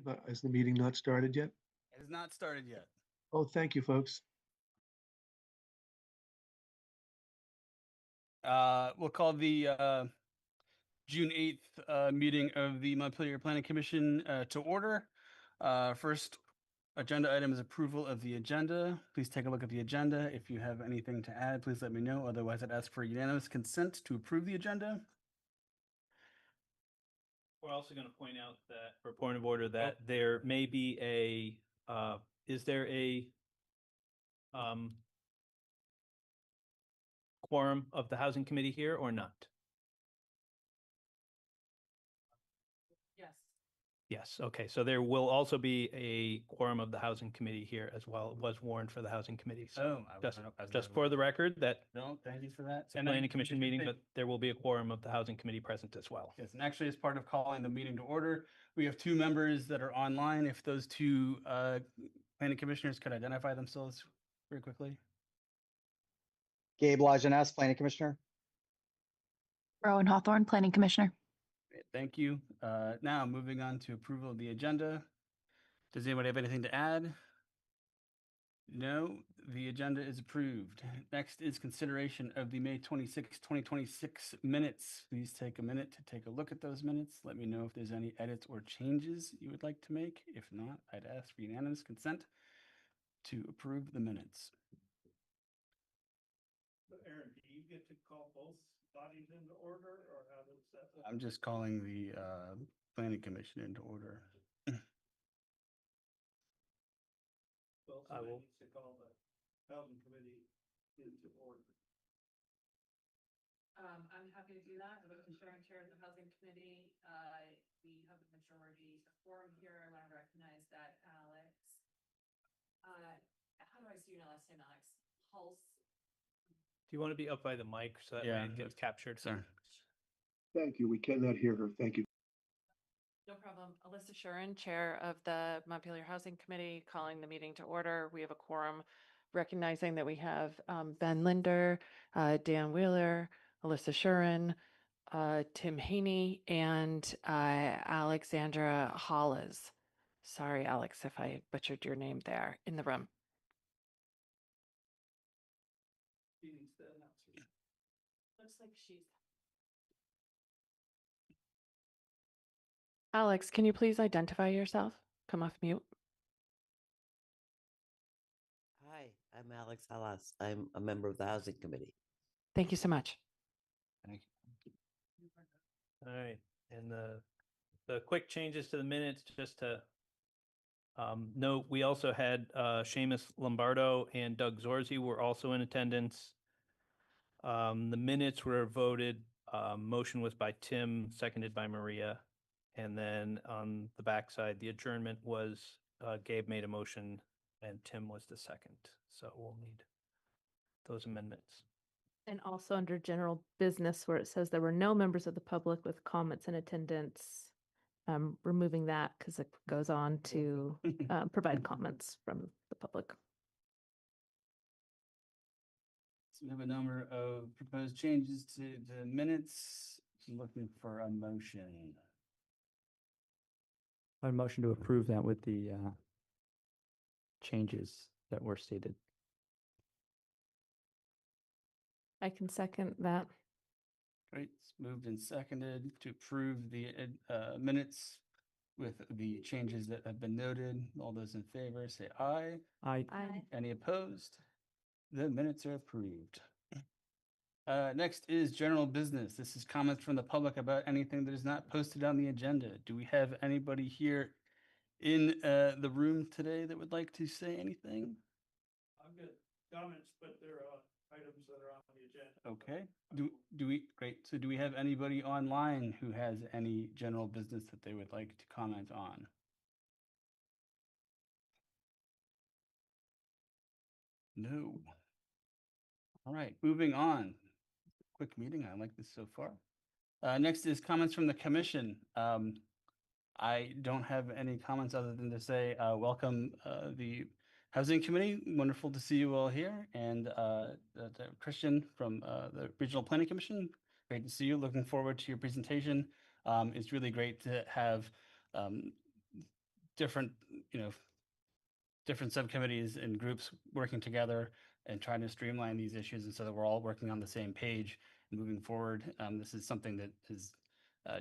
But has the meeting not started yet? It has not started yet. Oh, thank you, folks. We'll call the June 8th meeting of the Montpelier Planning Commission to order. First agenda item is approval of the agenda. Please take a look at the agenda. If you have anything to add, please let me know. Otherwise, I'd ask for unanimous consent to approve the agenda. We're also going to point out that, for point of order, that there may be is there a quorum of the Housing Committee here or not? Yes. Yes, okay, so there will also be a quorum of the Housing Committee here as well. It was warned for the Housing Committee. So just for the record, that No, thank you for that. it's a planning commission meeting, but there will be a quorum of the Housing Committee present as well. Yes, and actually, as part of calling the meeting to order, we have two members that are online. If those two planning commissioners could identify themselves very quickly. Gabe Lajeunesse, Planning Commissioner. Rowan Hawthorne, Planning Commissioner. Great, thank you. Now, moving on to approval of the agenda. Does anybody have anything to add? No, the agenda is approved. Next is consideration of the May 26, 2026 minutes. Please take a minute to take a look at those minutes. Let me know if there's any edits or changes you would like to make. If not, I'd ask for unanimous consent to approve the minutes. Aaron, do you get to call both bodies into order, or how does that? I'm just calling the planning commission into order. Well, I somebody will- needs to call the housing committee into order. I'm happy to do that. I'm the chair of the housing committee. We have a majority quorum here. I want to recognize that Alex. How do I say your last name, Alex? Pulse. Do you want to be up by the mic so that Yeah. way it gets captured? Sorry. Thank you. We cannot hear her. Thank you. No problem. Alyssa Shurin, Chair of the Montpelier Housing Committee, calling the meeting to order. We have a quorum recognizing that we have Ben Linder, Dan Wheeler, Alyssa Shurin, Tim Haney, and Alexandra Hollis. Sorry, Alex, if I butchered your name there in the room. Looks like she's. Alex, can you please identify yourself? Come off mute. Hi, I'm Alex Halas. I'm a member of the Housing Committee. Thank you so much. Thank you. All right, and the quick changes to the minutes, just to note, we also had Seamus Lombardo and Doug Zorzi were also in attendance. The minutes were voted, motion was by Tim, seconded by Maria. And then on the backside, the adjournment was Gabe made a motion and Tim was the second. So we'll need those amendments. And also under general business where it says there were no members of the public with comments and attendance, removing that because it goes on to provide comments from the public. So we have a number of proposed changes to the minutes. Looking for a motion. A motion to approve that with the changes that were stated. I can second that. Great, it's moved and seconded to approve the minutes with the changes that have been noted. All those in favor say aye. Aye. Any opposed? The minutes are approved. Next is general business. This is comments from the public about anything that is not posted on the agenda. Do we have anybody here in the room today that would like to say anything? I've got comments, but there are items that are on the agenda. Okay, do we, great. So do we have anybody online who has any general business that they would like to comment on? No. All right, moving on. Quick meeting. I like this so far. Next is comments from the commission. I don't have any comments other than to say welcome the Housing Committee. Wonderful to see you all here. And Christian from the Regional Planning Commission. Great to see you. Looking forward to your presentation. It's really great to have different, you know, different subcommittees and groups working together and trying to streamline these issues, and so that we're all working on the same page and moving forward. This is something that has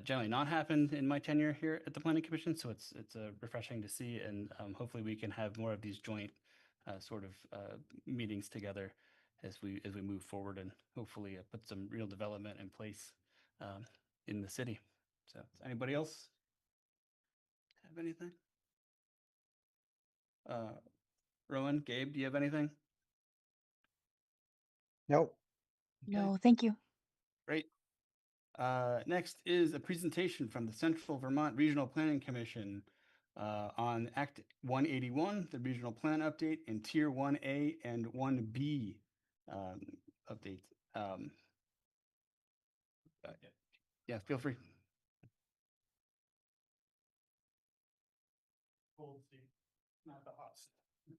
generally not happened in my tenure here at the Planning Commission, so it's refreshing to see, and hopefully we can have more of these joint sort of meetings together as we move forward, and hopefully put some real development in place in the city. So, does anybody else have anything? Rowan, Gabe, do you have anything? Nope. Okay. No, thank you. Great. Next is a presentation from the Central Vermont Regional Planning Commission on Act 181, the regional plan update, and Tier 1A and 1B updates. Yeah, feel free. Cold seat, not the hot seat.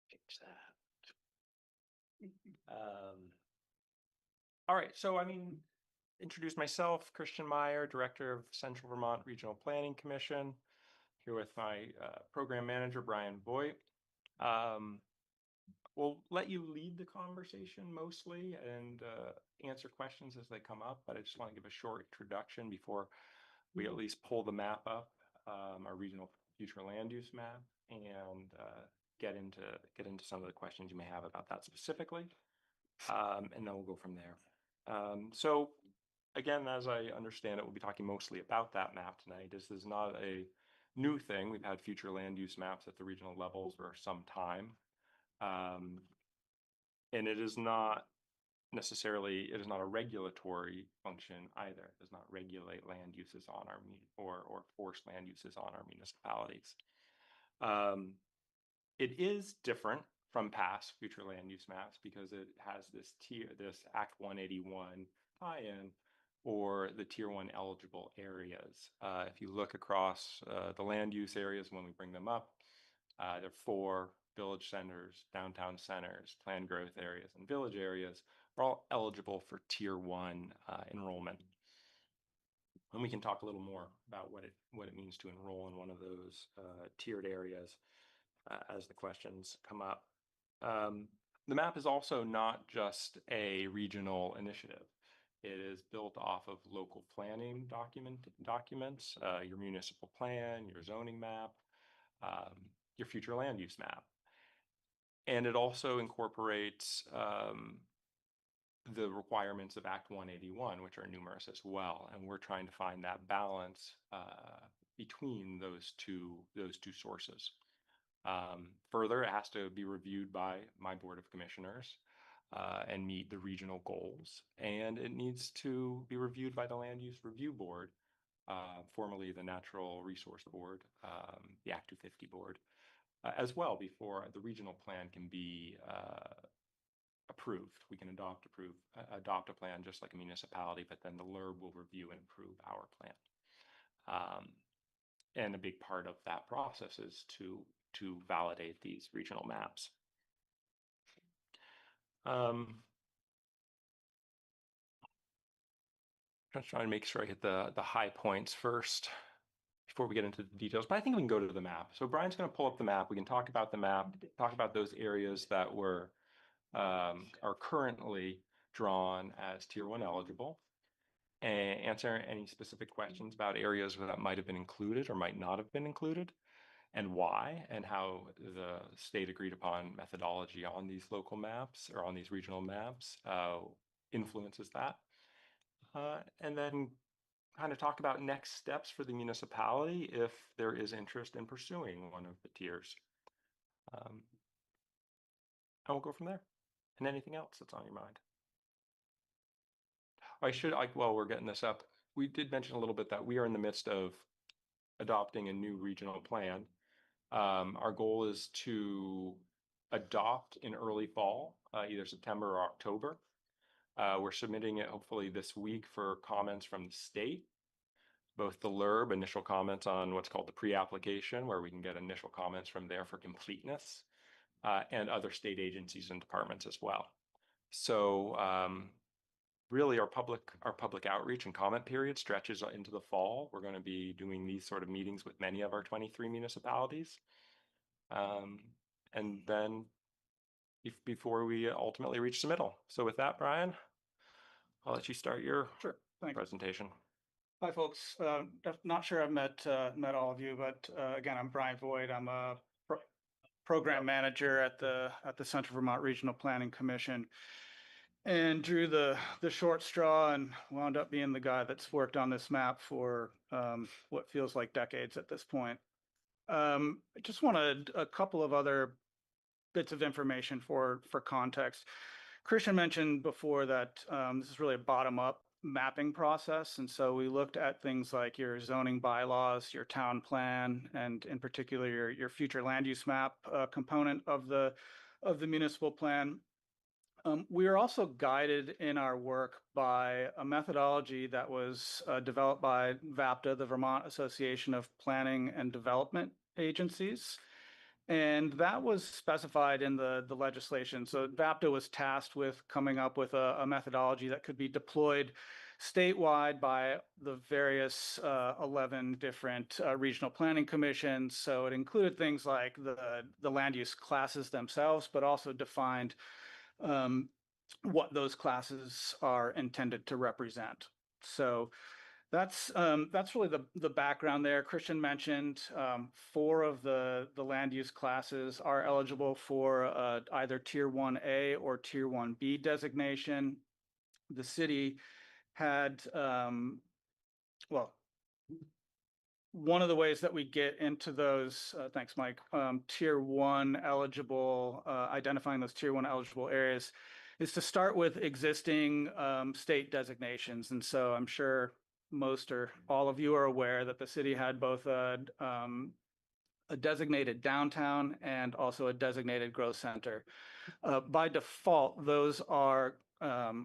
Change that. All right, so introduce myself, Christian Meyer, Director of Central Vermont Regional Planning Commission, here with my program manager, Brian Voigt. We'll let you lead the conversation mostly and answer questions as they come up, but I just want to give a short introduction before we at least pull the map up, our regional future land use map, and get into some of the questions you may have about that specifically, and then we'll go from there. So again, as I understand it, we'll be talking mostly about that map tonight. This is not a new thing. We've had future land use maps at the regional levels for some time. And it is not a regulatory function either. It does not regulate land uses on our or force land uses on our municipalities. It is different from past future land use maps because it has this Act 181 tie-in, or the Tier 1 eligible areas. If you look across the land use areas when we bring them up, there are 4 village centers, downtown centers, planned growth areas, and village areas are all eligible for Tier 1 enrollment. And we can talk a little more about what it means to enroll in one of those tiered areas as the questions come up. The map is also not just a regional initiative. It is built off of local planning documents, your municipal plan, your zoning map, your future land use map. And it also incorporates the requirements of Act 181, which are numerous as well. And we're trying to find that balance between those two sources. Further, it has to be reviewed by my Board of Commissioners and meet the regional goals. And it needs to be reviewed by the Land Use Review Board, formerly the Natural Resource Board, the Act 250 Board, as well, before the regional plan can be approved. We can adopt a plan just like a municipality, but then the LURB will review and approve our plan. And a big part of that process is to validate these regional maps. Just trying to make sure I hit the high points first before we get into the details, but I think we can go to the map. So Brian's going to pull up the map. We can talk about the map, talk about those areas that are currently drawn as Tier 1 eligible, and answer any specific questions about areas that might have been included or might not have been included, and why, and how the state agreed upon methodology on these local maps or on these regional maps influences that. And then kind of talk about next steps for the municipality if there is interest in pursuing one of the tiers. And we'll go from there. And anything else that's on your mind? While we're getting this up, we did mention a little bit that we are in the midst of adopting a new regional plan. Our goal is to adopt in early fall, either September or October. We're submitting it hopefully this week for comments from the state, both the LURB, initial comments on what's called the pre-application, where we can get initial comments from there for completeness, and other state agencies and departments as well. So really our public outreach and comment period stretches into the fall. We're going to be doing these sort of meetings with many of our 23 municipalities. And then before we ultimately reach submittal. So with that, Brian, I'll let you start your Sure, thanks. presentation. Hi, folks. Not sure I've met all of you, but again, I'm Brian Voigt. I'm a program manager at the Central Vermont Regional Planning Commission, and drew the short straw and wound up being the guy that's worked on this map for what feels like decades at this point. I just wanted a couple of other bits of information for context. Christian mentioned before that this is really a bottom-up mapping process. And so we looked at things like your zoning bylaws, your town plan, and in particular, your future land use map component of the municipal plan. We are also guided in our work by a methodology that was developed by VAPTA, the Vermont Association of Planning and Development Agencies. And that was specified in the legislation. So VAPTA was tasked with coming up with a methodology that could be deployed statewide by the various 11 different regional planning commissions. So it included things like the land use classes themselves, but also defined what those classes are intended to represent. So that's really the background there. Christian mentioned 4 of the land use classes are eligible for either Tier 1A or Tier 1B designation. The city had, well, one of the ways that we get into those, thanks, Mike, Tier 1 eligible, identifying those Tier 1 eligible areas is to start with existing state designations. And so I'm sure most or all of you are aware that the city had both a designated downtown and also a designated growth center. By default, those are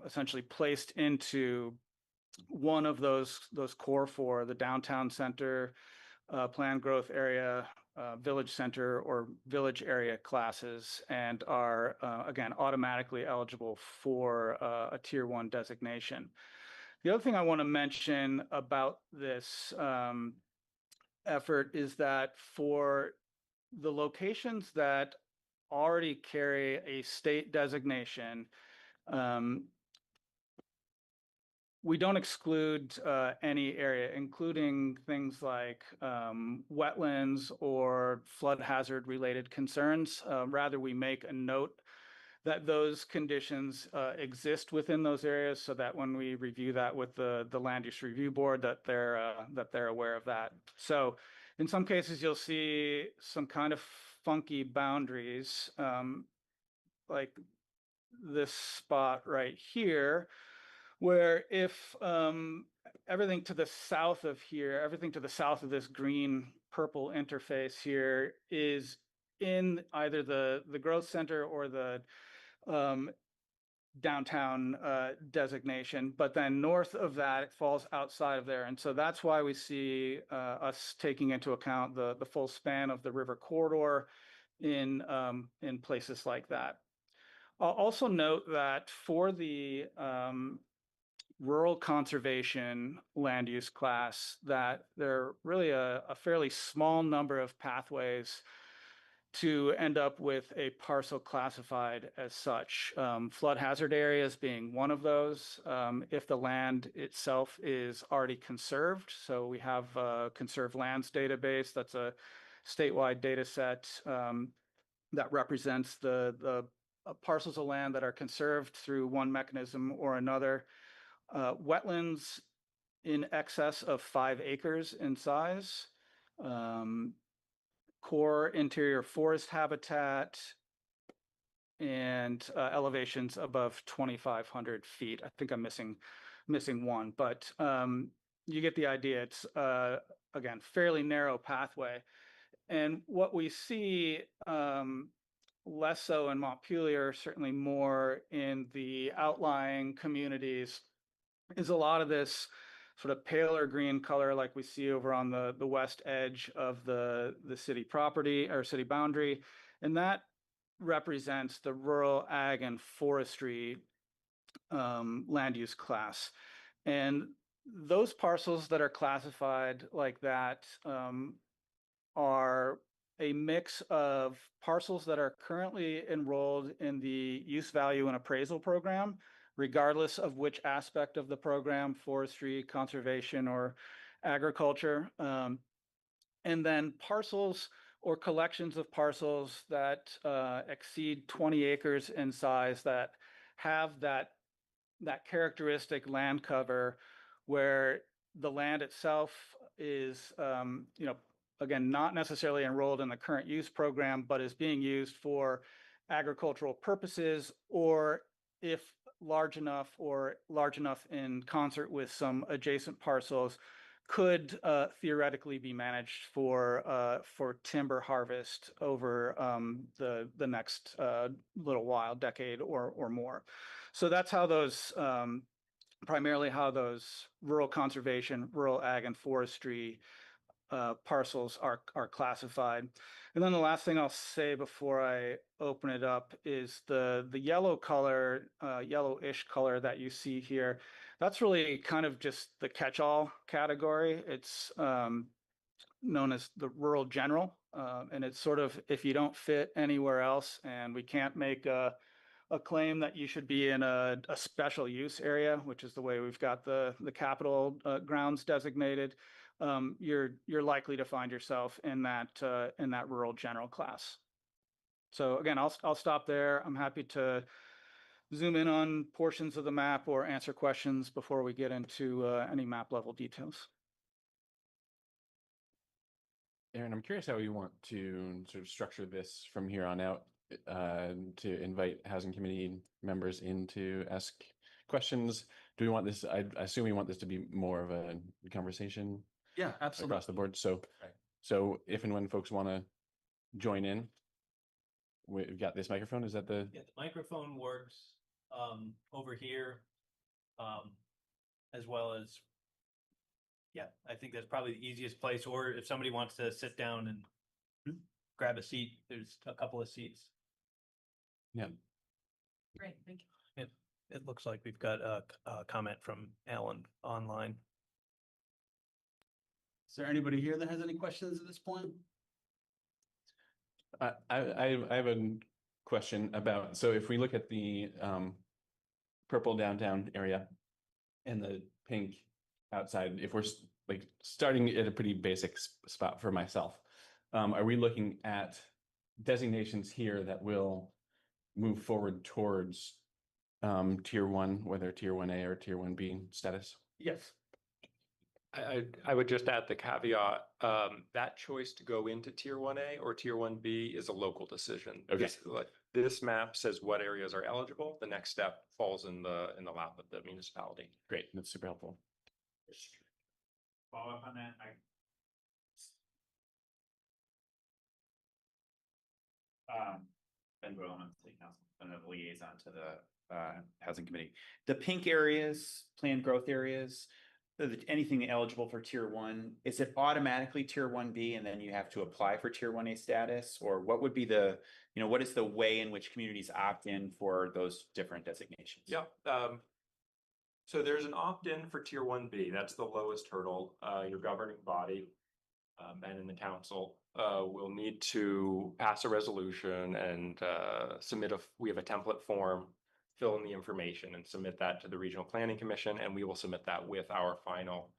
essentially placed into one of those core 4, the downtown center, planned growth area, village center, or village area classes, and are again automatically eligible for a Tier 1 designation. The other thing I want to mention about this effort is that for the locations that already carry a state designation, we don't exclude any area, including things like wetlands or flood hazard related concerns. Rather, we make a note that those conditions exist within those areas, so that when we review that with the land use review board, that they're aware of that. So in some cases, you'll see some kind of funky boundaries, like this spot right here, where if everything to the south of here, everything to the south of this green purple interface here is in either the growth center or the downtown designation, but then north of that, it falls outside of there. And so that's why we see us taking into account the full span of the river corridor in places like that. I'll also note that for the rural conservation land use class, that there are really a fairly small number of pathways to end up with a parcel classified as such. Flood hazard areas being one of those, if the land itself is already conserved. So we have a conserved lands database. That's a statewide data set that represents the parcels of land that are conserved through one mechanism or another. Wetlands in excess of 5 acres in size. Core interior forest habitat, and elevations above 2,500 feet. I think I'm missing one, but you get the idea. It's again, fairly narrow pathway. And what we see less so in Montpelier, certainly more in the outlying communities, is a lot of this sort of paler green color like we see over on the west edge of the city property or city boundary. And that represents the rural ag and forestry land use class. And those parcels that are classified like that are a mix of parcels that are currently enrolled in the use value and appraisal program, regardless of which aspect of the program, forestry, conservation, or agriculture. And then parcels or collections of parcels that exceed 20 acres in size that have that characteristic land cover where the land itself is, again, not necessarily enrolled in the current use program, but is being used for agricultural purposes, or if large enough in concert with some adjacent parcels, could theoretically be managed for timber harvest over the next little while, decade or more. So that's how those primarily how those rural conservation, rural ag, and forestry parcels are classified. And then the last thing I'll say before I open it up is the yellow color, yellowish color that you see here. That's really kind of just the catch-all category. It's known as the rural general, and it's sort of if you don't fit anywhere else, and we can't make a claim that you should be in a special use area, which is the way we've got the Capitol grounds designated. You're likely to find yourself in that rural general class. So again, I'll stop there. I'm happy to zoom in on portions of the map or answer questions before we get into any map level details. Aaron, I'm curious how you want to sort of structure this from here on out, to invite housing committee members in to ask questions. Do we want this? I assume we want this to be more of a conversation. Yeah, absolutely. Across the board. So, if and when folks want to join in, we've got this microphone. Is that the? Yeah, the microphone works over here, as well as. Yeah, I think that's probably the easiest place. Or if somebody wants to sit down and grab a seat, there's a couple of seats. Yeah. Great, thank you. It looks like we've got a comment from Alan online. Is there anybody here that has any questions at this point? I have a question about, so if we look at the purple downtown area and the pink outside, if we're like starting at a pretty basic spot for myself, are we looking at designations here that will move forward towards tier 1, whether tier 1A or tier 1B status? Yes. I would just add the caveat, that choice to go into tier 1A or tier 1B is a local decision. Okay. This map says what areas are eligible. The next step falls in the lap of the municipality. Great, that's super helpful. Follow up on that. Ben Boyle, I'm City Council, and the liaison to the Housing Committee. The pink areas, planned growth areas, anything eligible for tier 1, is it automatically tier 1B and then you have to apply for tier 1A status? Or what would be the, what is the way in which communities opt in for those different designations? Yeah. So there's an opt-in for tier 1B. That's the lowest hurdle. Your governing body, and in the council, will need to pass a resolution and we have a template form, fill in the information and submit that to the Regional Planning Commission, and we will submit that with our final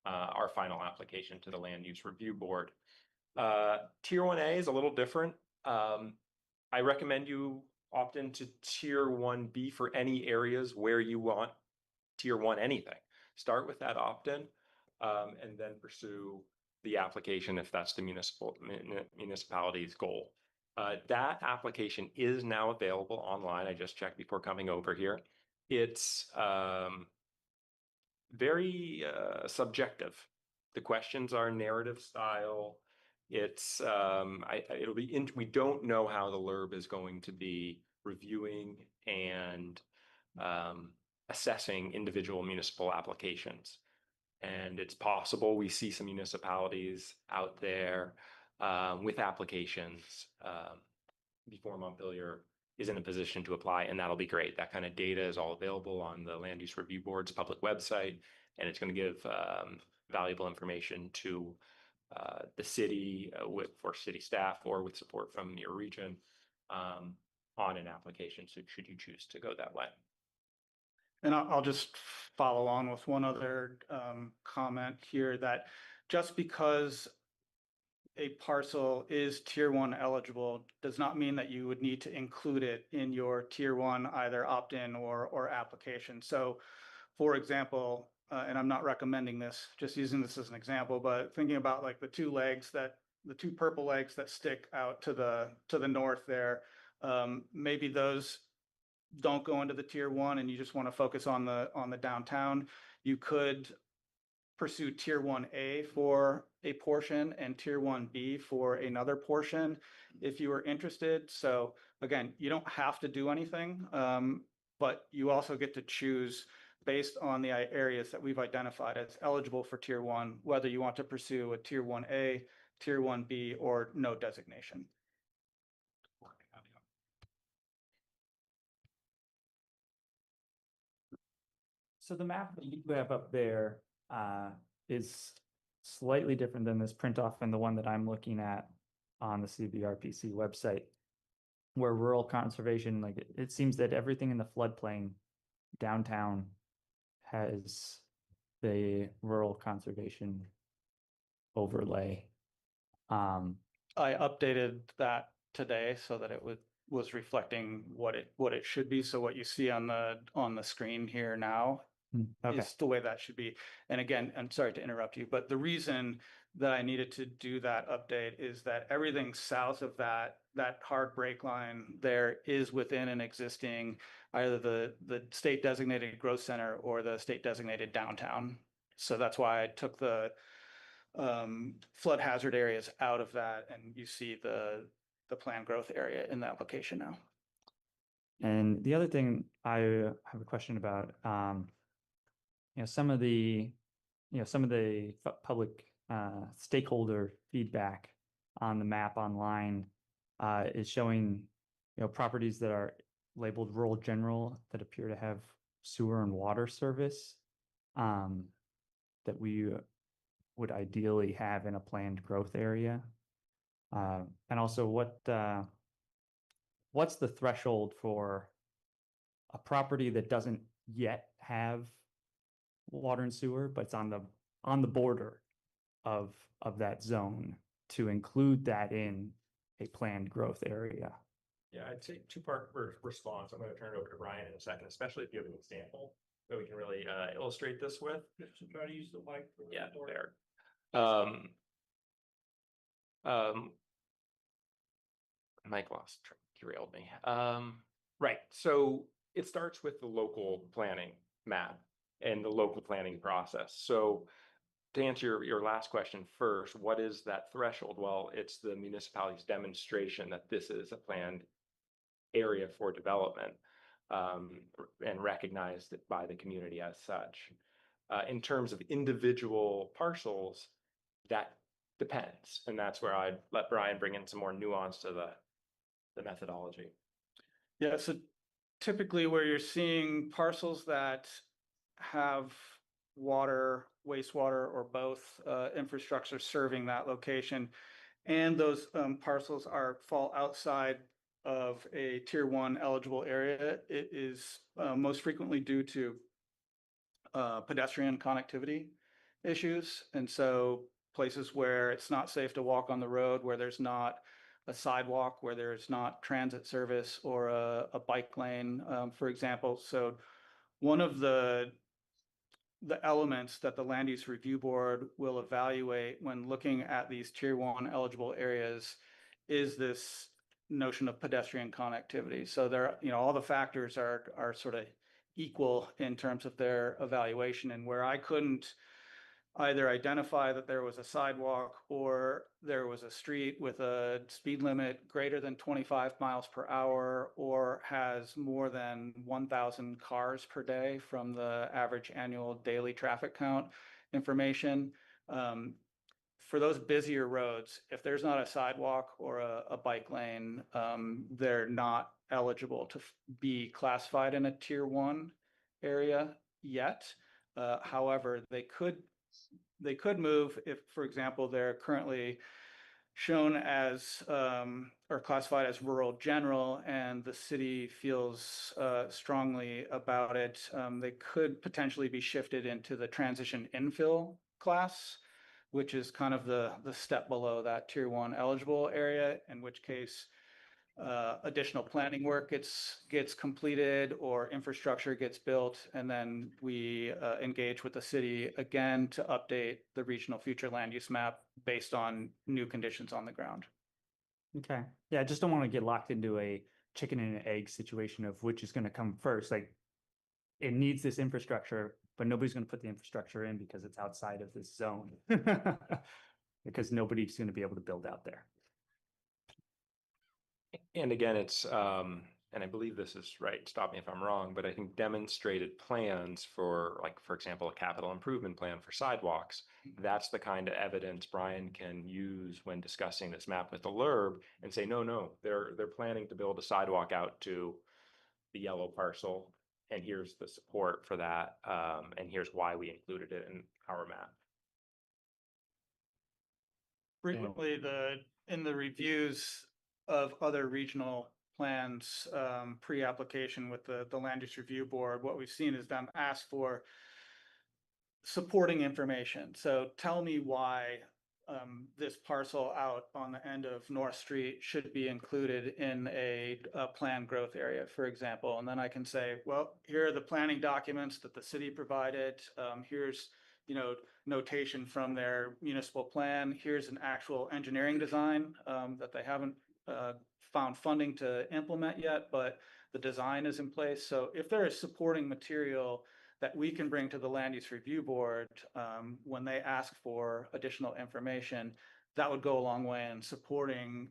application to the Land Use Review Board. Tier 1A is a little different. I recommend you opt into tier 1B for any areas where you want tier 1 anything. Start with that opt-in, and then pursue the application if that's the municipality's goal. That application is now available online. I just checked before coming over here. It's very subjective. The questions are narrative style. It's it'll be we don't know how the LURB is going to be reviewing and assessing individual municipal applications. And it's possible we see some municipalities out there with applications before Montpelier is in a position to apply, and that'll be great. That kind of data is all available on the Land Use Review Board's public website, and it's going to give valuable information to the city for city staff or with support from your region on an application. So should you choose to go that way. And I'll just follow on with one other comment here, that just because a parcel is tier one eligible does not mean that you would need to include it in your tier one either opt-in or application. So for example, and I'm not recommending this, just using this as an example, but thinking about like the two purple legs that stick out to the north there, maybe those don't go into the tier one and you just want to focus on the downtown. You could pursue tier 1A for a portion and tier 1B for another portion if you were interested. So again, you don't have to do anything, but you also get to choose based on the areas that we've identified as eligible for tier 1, whether you want to pursue a tier 1A, tier 1B, or no designation. So the map that you have up there is slightly different than this print off and the one that I'm looking at on the CVRPC website, where rural conservation, like it seems that everything in the floodplain downtown has the rural conservation overlay. I updated that today so that it was reflecting what it should be. So what you see on the screen here now Okay. is the way that should be. And again, I'm sorry to interrupt you, but the reason that I needed to do that update is that everything south of that hard break line there is within an existing either the state designated growth center or the state designated downtown. So that's why I took the flood hazard areas out of that, and you see the planned growth area in that location now. And the other thing I have a question about, some of the public stakeholder feedback on the map online is showing, properties that are labeled rural general that appear to have sewer and water service that we would ideally have in a planned growth area. And also what's the threshold for a property that doesn't yet have water and sewer, but it's on the border of that zone to include that in a planned growth area? Yeah, I'd say two-part response. I'm going to turn it over to Brian in a second, especially if you have an example that we can really illustrate this with. Just try to use the mic. Yeah, there. Mike lost derailed me. Right. So it starts with the local planning map and the local planning process. So to answer your last question first, what is that threshold? Well, it's the municipality's demonstration that this is a planned area for development and recognized by the community as such. In terms of individual parcels, that depends. And that's where I'd let Brian bring in some more nuance to the methodology. Yeah, so typically where you're seeing parcels that have water, wastewater, or both infrastructure serving that location, and those parcels fall outside of a tier 1 eligible area, it is most frequently due to pedestrian connectivity issues. And so places where it's not safe to walk on the road, where there's not a sidewalk, where there's not transit service or a bike lane, for example. So one of the elements that the Land Use Review Board will evaluate when looking at these tier 1 eligible areas is this notion of pedestrian connectivity. So there, all the factors are sort of equal in terms of their evaluation, and where I couldn't either identify that there was a sidewalk or there was a street with a speed limit greater than 25 miles per hour or has more than 1,000 cars per day from the average annual daily traffic count information. for those busier roads, if there's not a sidewalk or a bike lane, they're not eligible to be classified in a tier 1 area yet. However, they could move if, for example, they're currently shown as or classified as rural general, and the city feels strongly about it. They could potentially be shifted into the transition infill class, which is kind of the step below that tier 1 eligible area, in which case additional planning work gets completed or infrastructure gets built, and then we engage with the city again to update the regional future land use map based on new conditions on the ground. Okay. Yeah, I just don't want to get locked into a chicken and an egg situation of which is going to come first. Like, it needs this infrastructure, but nobody's going to put the infrastructure in because it's outside of this zone. Because nobody's going to be able to build out there. And again, it's, and I believe this is right, stop me if I'm wrong, but I think demonstrated plans for, like, for example, a capital improvement plan for sidewalks, that's the kind of evidence Brian can use when discussing this map with the LURB and say, no, they're planning to build a sidewalk out to the yellow parcel, and here's the support for that, and here's why we included it in our map. Frequently, in the reviews of other regional plans, pre-application with the Land Use Review Board, what we've seen is them ask for supporting information. So tell me why this parcel out on the end of North Street should be included in a planned growth area, for example. And then I can say, well, here are the planning documents that the city provided. Here's, notation from their municipal plan. Here's an actual engineering design that they haven't found funding to implement yet, but the design is in place. So if there is supporting material that we can bring to the Land Use Review Board when they ask for additional information, that would go a long way in supporting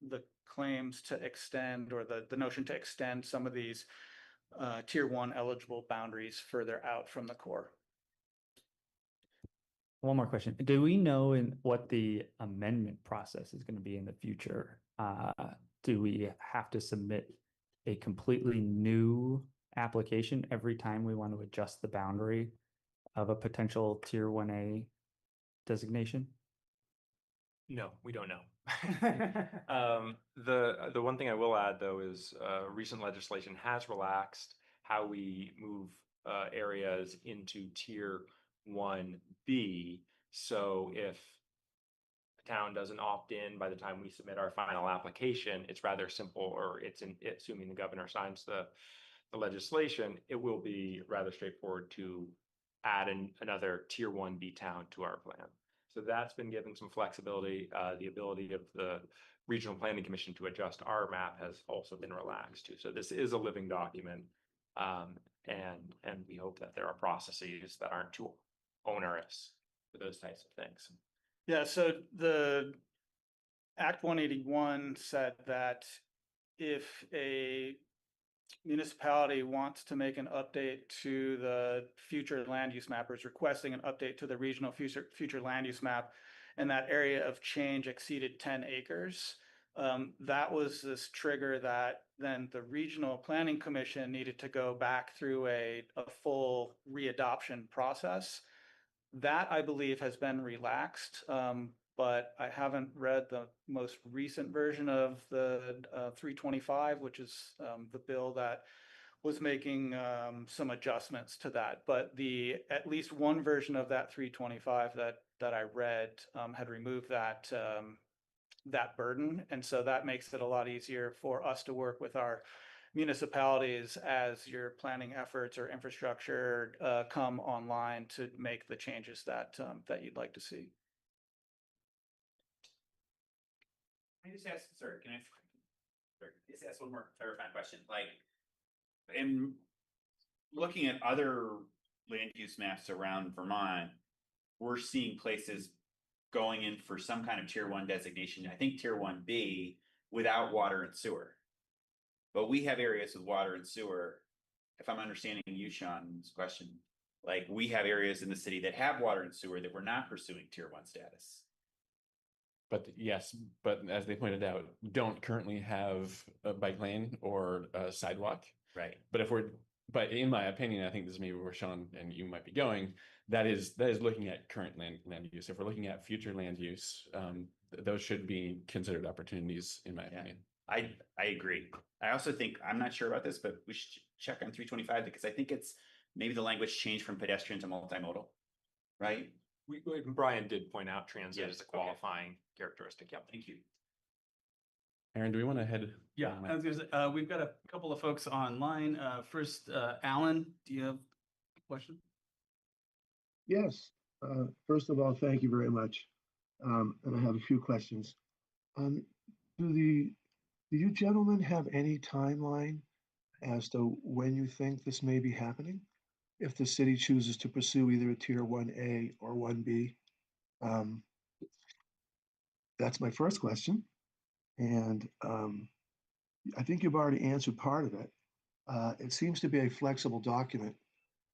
the claims to extend, or the notion to extend some of these tier 1 eligible boundaries further out from the core. One more question. Do we know what the amendment process is going to be in the future? Do we have to submit a completely new application every time we want to adjust the boundary of a potential tier 1A designation? No, we don't know. The one thing I will add, though, is recent legislation has relaxed how we move areas into tier 1B. So if a town doesn't opt in by the time we submit our final application, it's rather simple, or assuming the governor signs the legislation, it will be rather straightforward to add another tier 1B town to our plan. So that's been given some flexibility. The ability of the Regional Planning Commission to adjust our map has also been relaxed too. So this is a living document, and we hope that there are processes that aren't too onerous for those types of things. Yeah, so the Act 181 said that if a municipality wants to make an update to the future land use map, or is requesting an update to the regional future land use map, and that area of change exceeded 10 acres, that was this trigger that then the Regional Planning Commission needed to go back through a full readoption process. That, I believe, has been relaxed, but I haven't read the most recent version of the 325, which is the bill that was making some adjustments to that. But at least one version of that 325 that I read had removed that burden, and so that makes it a lot easier for us to work with our municipalities as your planning efforts or infrastructure come online to make the changes that you'd like to see. Can I just ask, sorry, can I just ask one more clarifying question? Like, in looking at other land use maps around Vermont, we're seeing places going in for some kind of tier 1 designation, I think tier 1B, without water and sewer. But we have areas with water and sewer. If I'm understanding you, Sean's question, like, we have areas in the city that have water and sewer that we're not pursuing tier 1 status. But yes, but as they pointed out, don't currently have a bike lane or a sidewalk. Right. But in my opinion, I think this is maybe where Sean and you might be going. That is looking at current land use. If we're looking at future land use, those should be considered opportunities, in my opinion. I agree. I also think, I'm not sure about this, but we should check on 325 because I think it's maybe the language changed from pedestrian to multimodal, right? Brian did point out transit Yes, as a okay. qualifying characteristic. Yep. Thank you. Aaron, do we want to head? Yeah, I was gonna say, we've got a couple of folks online. First, Alan, do you have a question? Yes. First of all, thank you very much. And I have a few questions. Um, do you gentlemen have any timeline as to when you think this may be happening? If the city chooses to pursue either a tier 1A or 1B? That's my first question. And I think you've already answered part of it. It seems to be a flexible document.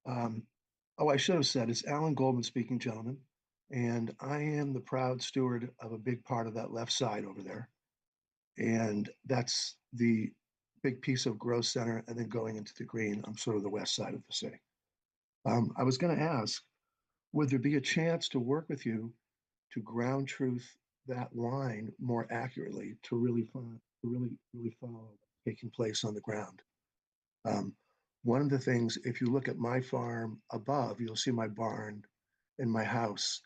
I should have said it's Alan Goldman speaking, gentlemen. And I am the proud steward of a big part of that left side over there. And that's the big piece of Growth Center. And then going into the green, I'm sort of the west side of the city. I was going to ask, would there be a chance to work with you to ground truth that line more accurately to really follow what's taking place on the ground? One of the things, if you look at my farm above, you'll see my barn and my house.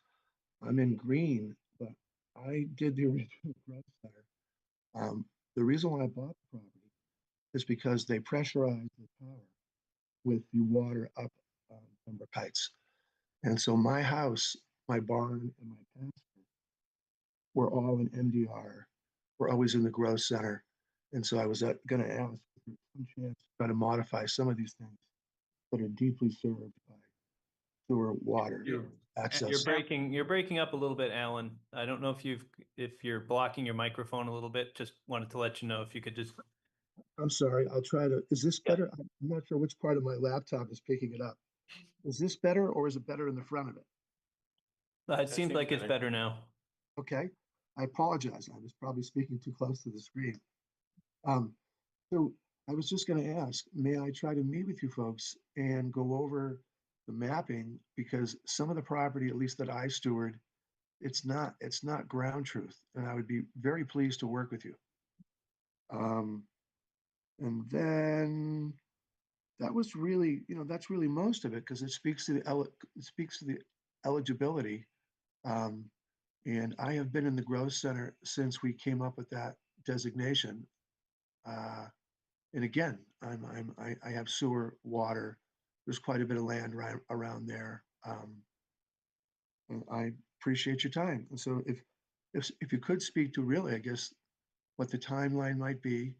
I'm in green, but I did the original growth center. The reason why I bought the property is because they pressurized the tower with the water up Pembroke Heights. And so my house, my barn, and my pasture were all in MDR. We're always in the growth center. And so I was going to ask if there's some chance to try to modify some of these things that are deeply served by sewer water access. You're breaking up a little bit, Alan. I don't know if you're blocking your microphone a little bit. Just wanted to let you know if you could just. I'm sorry, I'll try to, is this better? I'm not sure which part of my laptop is picking it up. Is this better or is it better in the front of it? It seems like it's better now. Okay, I apologize. I was probably speaking too close to the screen. So I was just going to ask, may I try to meet with you folks and go over the mapping, because some of the property, at least that I steward, it's not ground truth, and I would be very pleased to work with you. And then that was really, that's really most of it, because it speaks to the eligibility. And I have been in the growth center since we came up with that designation. And again, I have sewer, water. There's quite a bit of land around there. And I appreciate your time. And so if you could speak to really, I guess, what the timeline might be,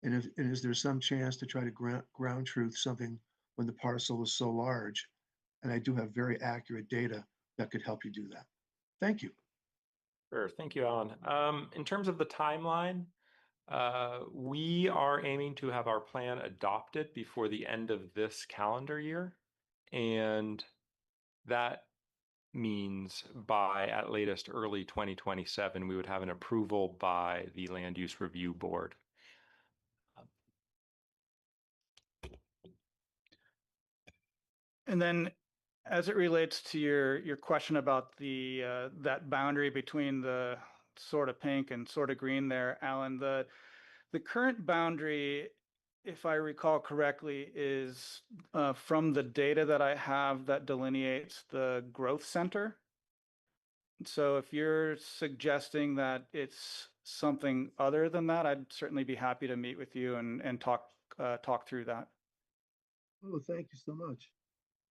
and is there some chance to try to ground truth something when the parcel is so large? And I do have very accurate data that could help you do that. Thank you. Sure. Thank you, Alan. In terms of the timeline, we are aiming to have our plan adopted before the end of this calendar year. And that means by at latest early 2027, we would have an approval by the Land Use Review Board. And then as it relates to your question about the that boundary between the sort of pink and sort of green there, Alan, the current boundary, if I recall correctly, is from the data that I have that delineates the growth center. So if you're suggesting that it's something other than that, I'd certainly be happy to meet with you and talk through that. Oh, thank you so much.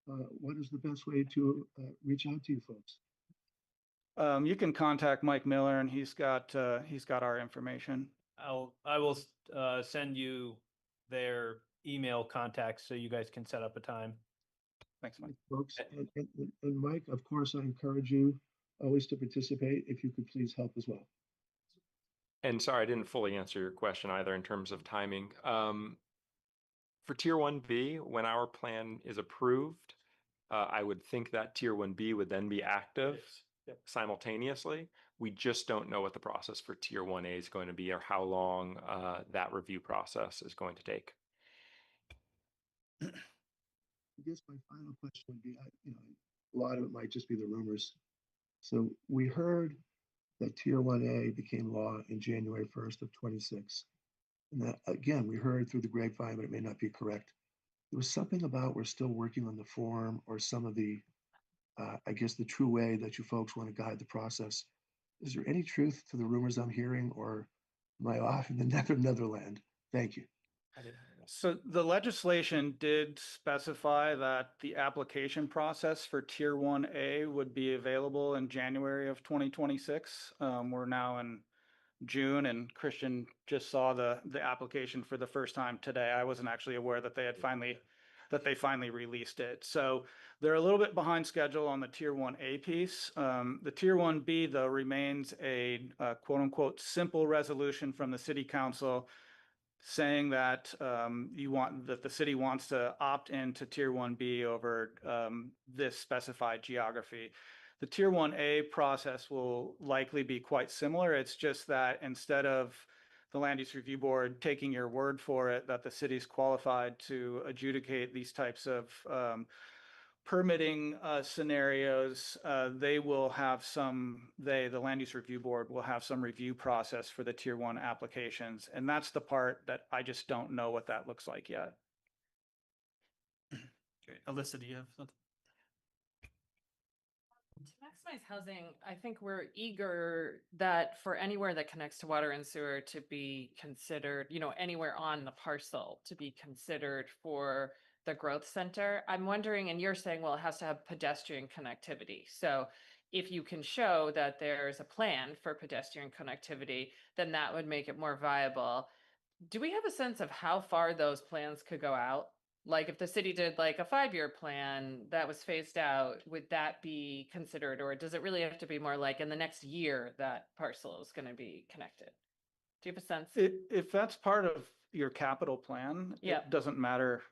What is the best way to reach out to you folks? You can contact Mike Miller, and he's got our information. I will send you their email contacts so you guys can set up a time. Thanks, Mike. Folks, and Mike, of course, I encourage you always to participate. If you could please help as well. And sorry, I didn't fully answer your question either in terms of timing. For Tier 1B, when our plan is approved, I would think that Tier 1B would then be active simultaneously. We just don't know what the process for Tier 1A is going to be or how long that review process is going to take. I guess my final question would be, a lot of it might just be the rumors. So we heard that Tier 1A became law in January 1st of 26. And that, again, we heard through the grapevine, but it may not be correct. There was something about we're still working on the form or some of the, I guess, the true way that you folks want to guide the process. Is there any truth to the rumors I'm hearing, or am I off in the netherland? Thank you. So the legislation did specify that the application process for Tier 1A would be available in January of 2026. We're now in June, and Christian just saw the application for the first time today. I wasn't actually aware that they finally released it. So they're a little bit behind schedule on the Tier 1A piece. The Tier 1B, though, remains a quote unquote simple resolution from the City Council saying that that the city wants to opt into Tier 1B over this specified geography. The Tier 1A process will likely be quite similar. It's just that instead of the Land Use Review Board taking your word for it that the city's qualified to adjudicate these types of permitting scenarios, the Land Use Review Board will have some review process for the Tier 1 applications. And that's the part that I just don't know what that looks like yet. Okay. Alyssa, do you have something? To maximize housing, I think we're eager that for anywhere that connects to water and sewer to be considered, anywhere on the parcel to be considered for the growth center. I'm wondering, and you're saying, well, it has to have pedestrian connectivity. So if you can show that there's a plan for pedestrian connectivity, then that would make it more viable. Do we have a sense of how far those plans could go out? Like if the city did like a 5-year plan that was phased out, would that be considered? Or does it really have to be more like in the next year that parcel is going to be connected? Do you have a sense? If that's part of your capital plan, Yeah. it doesn't matter.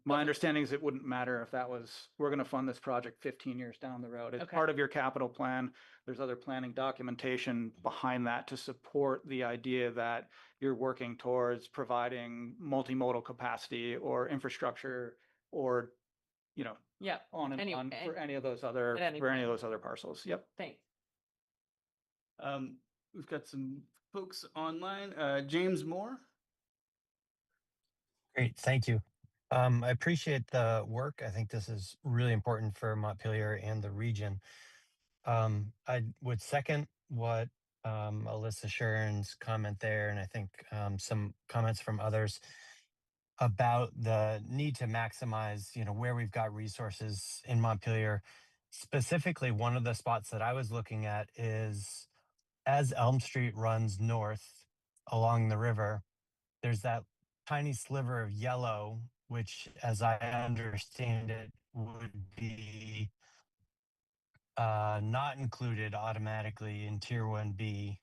My Okay. understanding is it wouldn't matter if that was, we're going to fund this project 15 years down the road. It's Okay. part of your capital plan. There's other planning documentation behind that to support the idea that you're working towards providing multimodal capacity or infrastructure or, Yeah. on and Any- on for and- any of those other, at any for any of point. those other parcels. Yep. Thanks. We've got some folks online. James Moore. Great, thank you. I appreciate the work. I think this is really important for Montpelier and the region. I would second what Alyssa Sharon's comment there, and I think some comments from others about the need to maximize, where we've got resources in Montpelier. Specifically, one of the spots that I was looking at is as Elm Street runs north along the river, there's that tiny sliver of yellow, which, as I understand it, would be not included automatically in Tier 1B.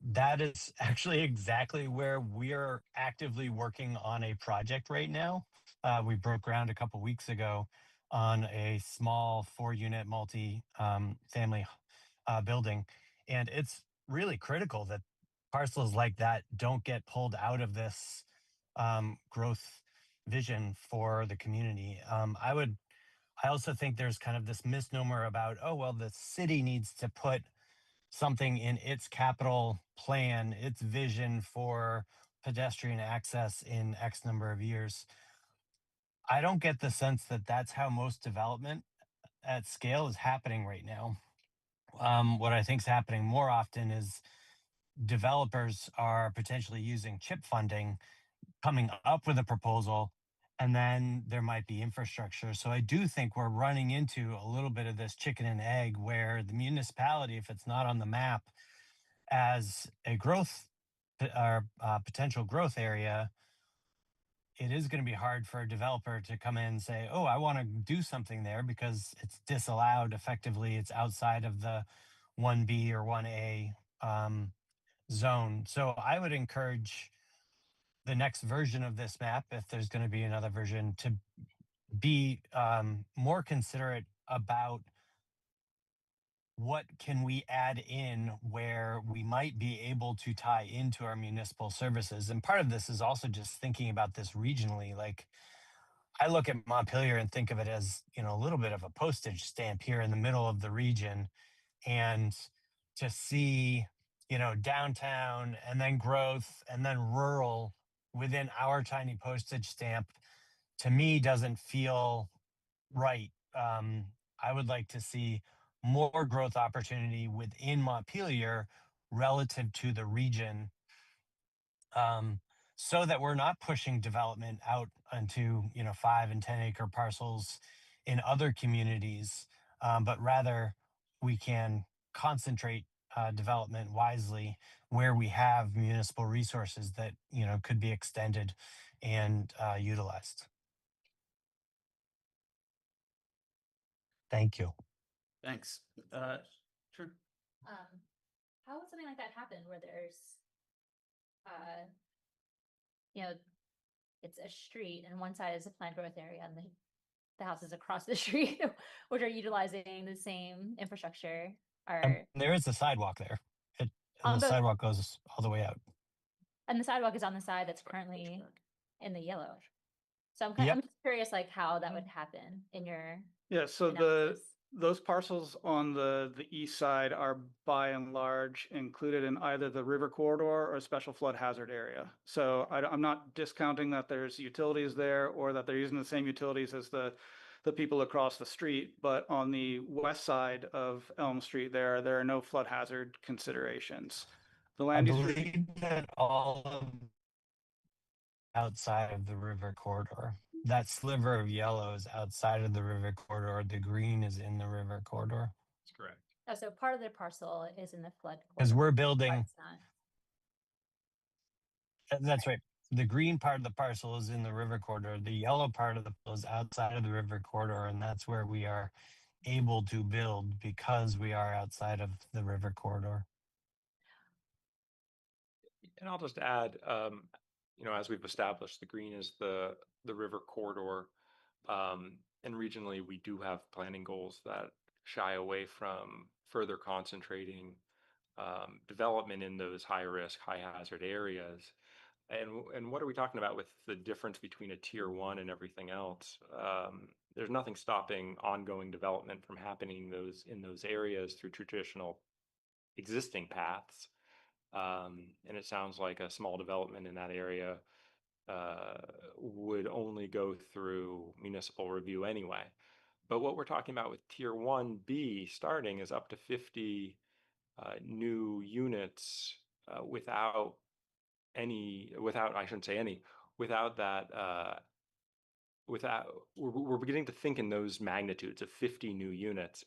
That is actually exactly where we're actively working on a project right now. We broke ground a couple weeks ago on a small 4-unit multi-family building. And it's really critical that parcels like that don't get pulled out of this growth vision for the community. I also think there's kind of this misnomer about, oh, well, the city needs to put something in its capital plan, its vision for pedestrian access in X number of years. I don't get the sense that that's how most development at scale is happening right now. What I think is happening more often is developers are potentially using chip funding, coming up with a proposal, and then there might be infrastructure. So I do think we're running into a little bit of this chicken and egg where the municipality, if it's not on the map as a growth or potential growth area, it is going to be hard for a developer to come in and say, oh, I want to do something there because it's disallowed effectively. It's outside of the 1B or 1A zone. So I would encourage the next version of this map, if there's going to be another version, to be more considerate about what can we add in where we might be able to tie into our municipal services? And part of this is also just thinking about this regionally. Like, I look at Montpelier and think of it as, a little bit of a postage stamp here in the middle of the region. And to see, downtown and then growth and then rural within our tiny postage stamp, to me, doesn't feel right. I would like to see more growth opportunity within Montpelier relative to the region, so that we're not pushing development out onto 5 and 10 acre parcels in other communities, but rather we can concentrate development wisely where we have municipal resources that could be extended and utilized. Thank you. Thanks. Sure. How would something like that happen where there's, it's a street and one side is a planned growth area and the houses across the street, which are utilizing the same infrastructure, are There is a sidewalk there. And On the the- sidewalk goes all the way out. and the sidewalk is on the side that's currently in the yellow. So Yep. I'm just curious, like how that would happen in your Yeah, so analysis. those parcels on the east side are by and large included in either the river corridor or special flood hazard area. So I'm not discounting that there's utilities there or that they're using the same utilities as the people across the street, but on the west side of Elm Street there are no flood hazard considerations. The I land use review. believe that all of outside of the river corridor. That sliver of yellow is outside of the river corridor. The green is in the river corridor. That's correct. Oh, so part of their parcel is in the flood. Because corridor, we're but building, it's not. that's right. The green part of the parcel is in the river corridor. The yellow part of the parcel is outside of the river corridor. And that's where we are able to build because we are outside of the river corridor. And I'll just add, as we've established, the green is the river corridor. And regionally, we do have planning goals that shy away from further concentrating development in those high risk, high hazard areas. And what are we talking about with the difference between a tier 1 and everything else? There's nothing stopping ongoing development from happening in those areas through traditional existing paths. And it sounds like a small development in that area would only go through municipal review anyway. But what we're talking about with tier 1B starting is up to 50 new units without that, we're beginning to think in those magnitudes of 50 new units.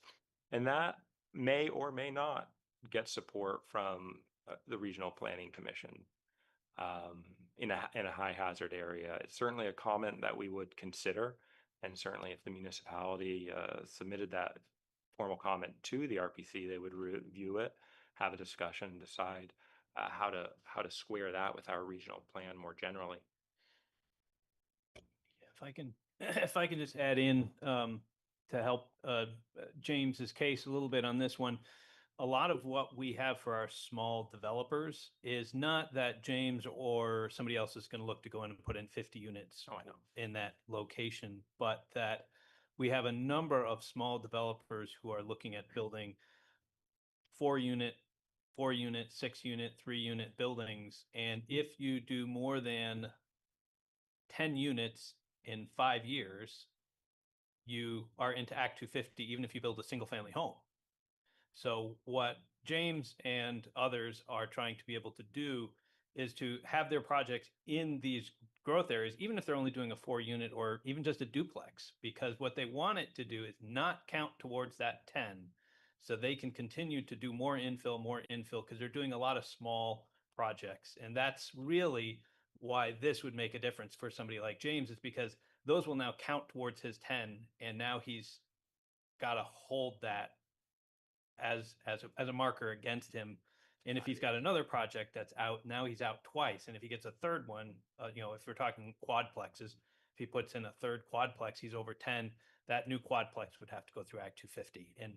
And that may or may not get support from the Regional Planning Commission in a high hazard area. It's certainly a comment that we would consider. And certainly if the municipality submitted that formal comment to the RPC, they would review it, have a discussion, decide how to square that with our regional plan more generally. If I can just add in to help James's case a little bit on this one. A lot of what we have for our small developers is not that James or somebody else is going to look to go in and put in 50 units in that location, but that we have a number of small developers who are looking at building 4-unit, 6-unit, 3-unit buildings. And if you do more than 10 units in 5 years, you are into Act 250, even if you build a single family home. So what James and others are trying to be able to do is to have their projects in these growth areas, even if they're only doing a 4-unit or even just a duplex, because what they want it to do is not count towards that 10. So they can continue to do more infill, because they're doing a lot of small projects. And that's really why this would make a difference for somebody like James, is because those will now count towards his 10. And now he's got to hold that as a marker against him. And if he's got another project that's out, now he's out twice. And if he gets a third one, if we're talking quadplexes, if he puts in a third quadplex, he's over 10. that new quadplex would have to go through Act 250. And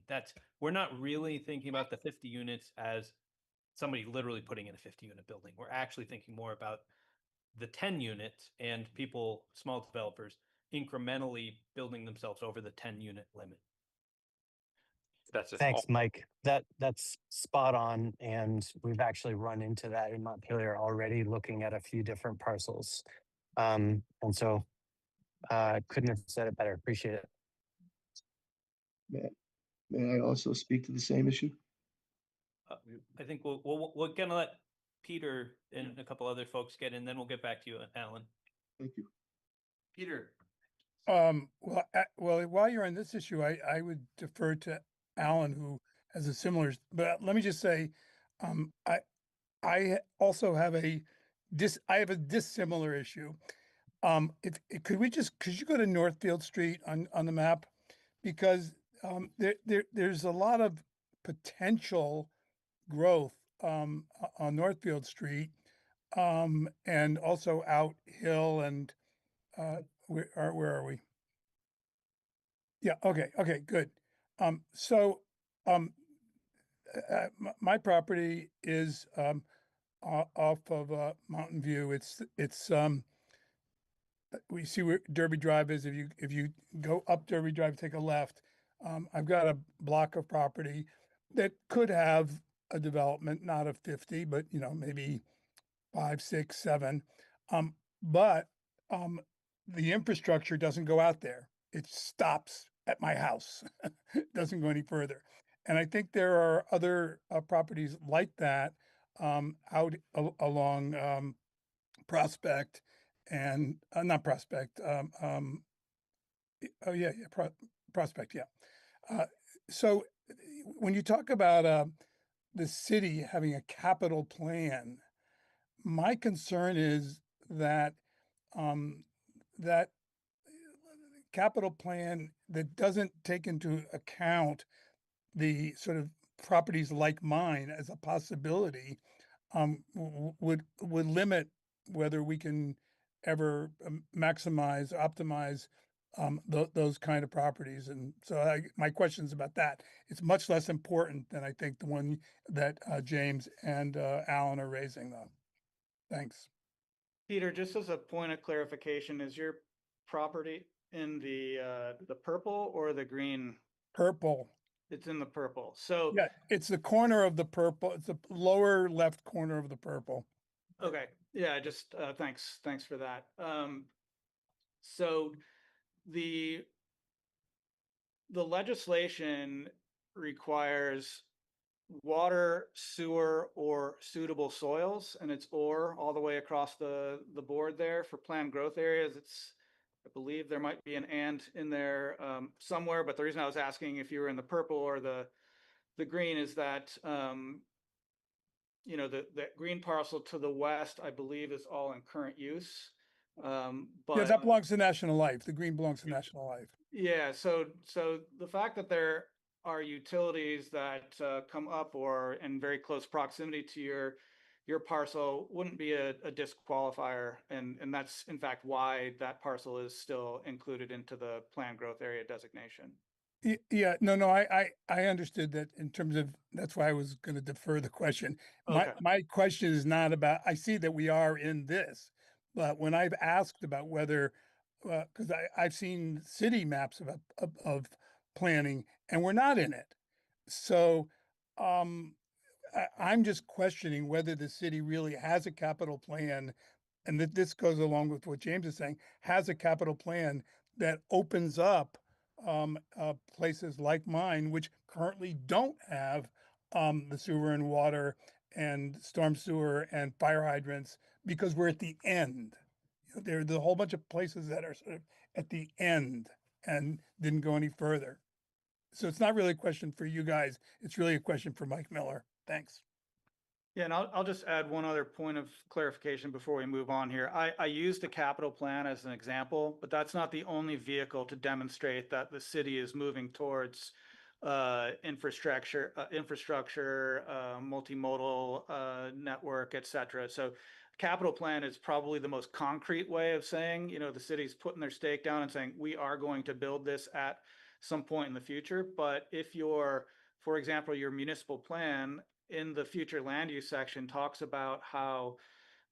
we're not really thinking about the 50 units as somebody literally putting in a 50-unit building. We're actually thinking more about the 10 units and people, small developers, incrementally building themselves over the 10-unit limit. That's just Thanks, Mike. That's spot on, and we've actually run into that in Montpelier already, looking at a few different parcels. And so couldn't have said it better. Appreciate it. May I also speak to the same issue? I think we're gonna let Peter and a couple other folks get in, then we'll get back to you, Alan. Thank you. Peter. Well, while you're on this issue, I would defer to Alan, who has a similar, but let me just say, I also have I have a dissimilar issue. Could you go to Northfield Street on the map? Because there's a lot of potential growth on Northfield Street, and also out Hill and where are we? Yeah, okay, good. So my property is off of Mountain View. It's we see where Derby Drive is. If you go up Derby Drive, take a left. I've got a block of property that could have a development, not of 50, but maybe 5, 6, 7. But the infrastructure doesn't go out there. It stops at my house. It doesn't go any further. And I think there are other properties like that out along Prospect and not Prospect. Prospect. Yeah. So when you talk about the city having a capital plan, my concern is that that capital plan that doesn't take into account the sort of properties like mine as a possibility would limit whether we can ever maximize, optimize those kind of properties. And so my question's about that. It's much less important than I think the one that James and Alan are raising, though. Thanks. Peter, just as a point of clarification, is your property in the purple or the green? Purple. It's in the purple. So yeah, it's the corner of the purple. It's the lower left corner of the purple. okay, yeah, just thanks for that. So the legislation requires water, sewer, or suitable soils, and it's or all the way across the board there for planned growth areas. I believe there might be an and in there somewhere, but the reason I was asking if you were in the purple or the green is that the green parcel to the west, I believe, is all in current use. But that belongs to National Life. The green belongs to National Life. yeah, so the fact that there are utilities that come up or in very close proximity to your parcel wouldn't be a disqualifier, and that's in fact why that parcel is still included into the planned growth area designation. Yeah, no, I understood that in terms of, that's why I was going to defer the question. Okay. My question is not about, I see that we are in this, but when I've asked about whether, because I've seen city maps of planning and we're not in it. So I'm just questioning whether the city really has a capital plan, and that this goes along with what James is saying, has a capital plan that opens up places like mine, which currently don't have the sewer and water and storm sewer and fire hydrants, because we're at the end. There's a whole bunch of places that are sort of at the end and didn't go any further. So it's not really a question for you guys. It's really a question for Mike Miller. Thanks. Yeah, and I'll just add one other point of clarification before we move on here. I used the capital plan as an example, but that's not the only vehicle to demonstrate that the city is moving towards infrastructure, multimodal network, et cetera. So capital plan is probably the most concrete way of saying, you know, the city's putting their stake down and saying, we are going to build this at some point in the future. But if your, for example, your municipal plan in the future land use section talks about how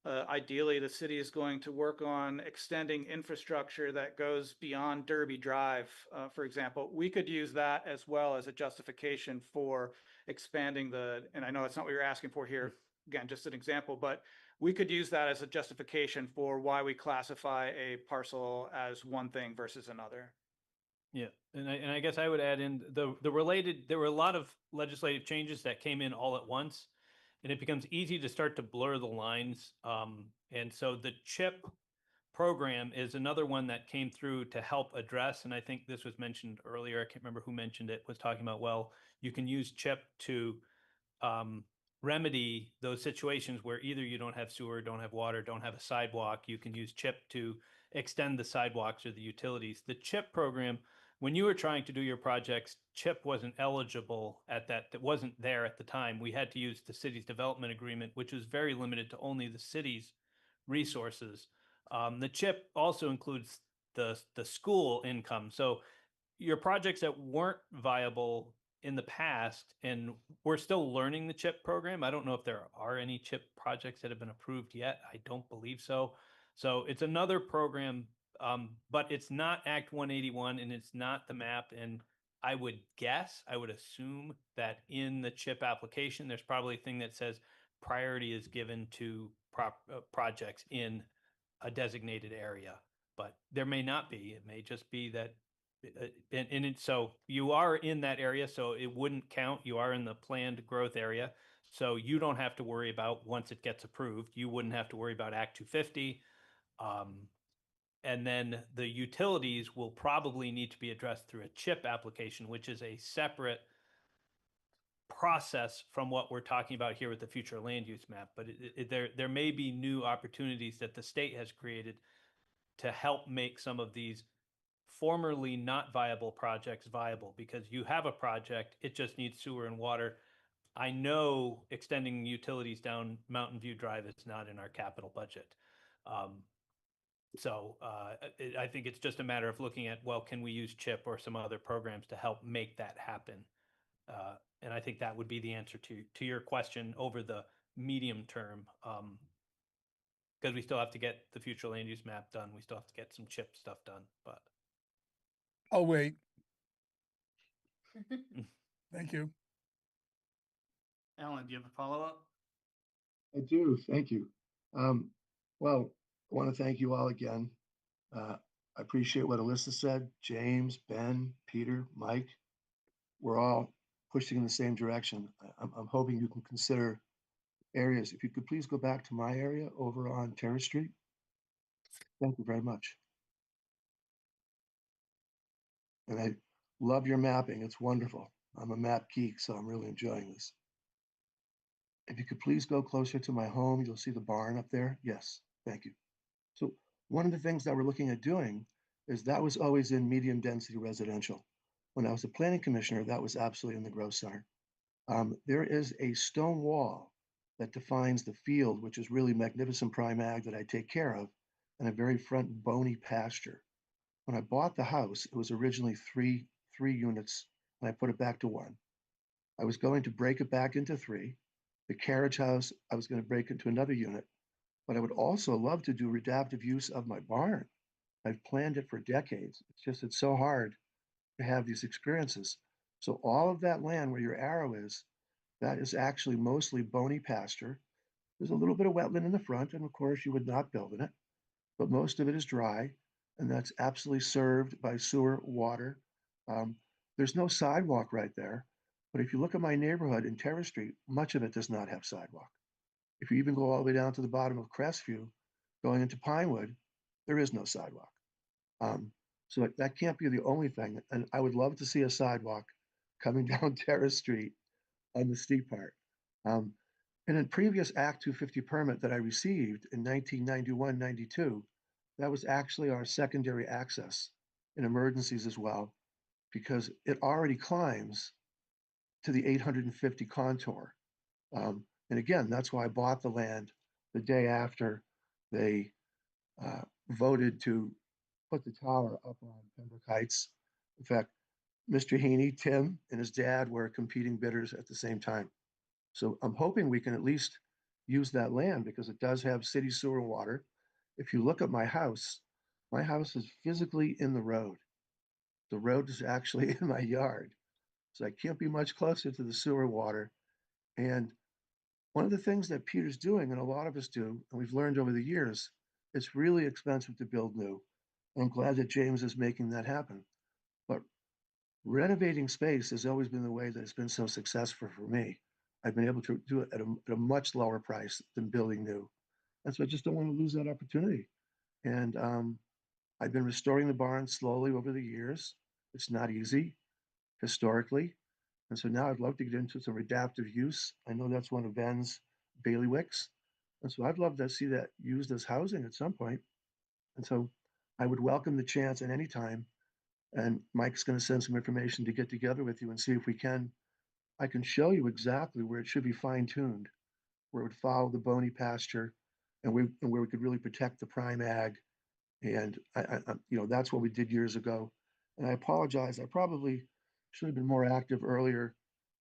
ideally the city is going to work on extending infrastructure that goes beyond Derby Drive, for example, we could use that as well as a justification for expanding the, and I know that's not what you're asking for here, again, just an example, but we could use that as a justification for why we classify a parcel as one thing versus another. Yeah, and I guess I would add in the related, there were a lot of legislative changes that came in all at once, and it becomes easy to start to blur the lines. And so the CHIP program is another one that came through to help address, and I think this was mentioned earlier, I can't remember who mentioned it, was talking about, well, you can use CHIP to remedy those situations where either you don't have sewer, don't have water, don't have a sidewalk. You can use CHIP to extend the sidewalks or the utilities. The CHIP program, when you were trying to do your projects, CHIP wasn't eligible at that. That wasn't there at the time. We had to use the city's development agreement, which was very limited to only the city's resources. The CHIP also includes the school income. So your projects that weren't viable in the past, and we're still learning the CHIP program. I don't know if there are any CHIP projects that have been approved yet. I don't believe so. So it's another program, but it's not Act 181 and it's not the map. And I would assume that in the CHIP application, there's probably a thing that says priority is given to projects in a designated area, but there may not be. It may just be that so you are in that area, so it wouldn't count. You are in the planned growth area, so you don't have to worry about, once it gets approved, you wouldn't have to worry about Act 250. And then the utilities will probably need to be addressed through a CHIP application, which is a separate process from what we're talking about here with the future land use map. But there may be new opportunities that the state has created to help make some of these formerly not viable projects viable, because you have a project, it just needs sewer and water. I know extending utilities down Mountain View Drive is not in our capital budget. I think it's just a matter of looking at, well, can we use CHIP or some other programs to help make that happen? And I think that would be the answer to your question over the medium term, because we still have to get the future land use map done. We still have to get some CHIP stuff done, but. I'll wait. Thank you. Alan, do you have a follow-up? I do. Thank you. Well, I want to thank you all again. I appreciate what Alyssa said. James, Ben, Peter, Mike, we're all pushing in the same direction. I'm hoping you can consider areas. If you could please go back to my area over on Terrace Street. Thank you very much. And I love your mapping. It's wonderful. I'm a map geek, so I'm really enjoying this. If you could please go closer to my home, you'll see the barn up there. Yes, thank you. So one of the things that we're looking at doing is that was always in medium density residential. When I was a planning commissioner, that was absolutely in the growth center. There is a stone wall that defines the field, which is really magnificent prime ag that I take care of, and a very front bony pasture. When I bought the house, it was originally three units, and I put it back to one. I was going to break it back into three. The carriage house, I was going to break into another unit, but I would also love to do adaptive use of my barn. I've planned it for decades. It's so hard to have these experiences. So all of that land where your arrow is, that is actually mostly bony pasture. There's a little bit of wetland in the front, and of course you would not build in it, but most of it is dry, and that's absolutely served by sewer, water. There's no sidewalk right there, but if you look at my neighborhood in Terrace Street, much of it does not have sidewalk. If you even go all the way down to the bottom of Crestview, going into Pinewood, there is no sidewalk. So that can't be the only thing. And I would love to see a sidewalk coming down Terrace Street on the steep part. And in previous Act 250 permit that I received in 1991, 92, that was actually our secondary access in emergencies as well, because it already climbs to the 850 contour. And again, that's why I bought the land the day after they voted to put the tower up on Pembroke Heights. In fact, Mr. Heaney, Tim, and his dad were competing bidders at the same time. So I'm hoping we can at least use that land because it does have city sewer and water. If you look at my house is physically in the road. The road is actually in my yard. So I can't be much closer to the sewer water. And one of the things that Peter's doing, and a lot of us do, and we've learned over the years, it's really expensive to build new. I'm glad that James is making that happen. But renovating space has always been the way that it's been so successful for me. I've been able to do it at a much lower price than building new. And so I just don't want to lose that opportunity. And I've been restoring the barn slowly over the years. It's not easy historically. And so now I'd love to get into some adaptive use. I know that's one of Ben's bailiwicks. And so I'd love to see that used as housing at some point. And so I would welcome the chance at any time. And Mike's going to send some information to get together with you and see if I can show you exactly where it should be fine tuned, where it would follow the bony pasture and where we could really protect the prime ag. And that's what we did years ago. And I apologize. I probably should have been more active earlier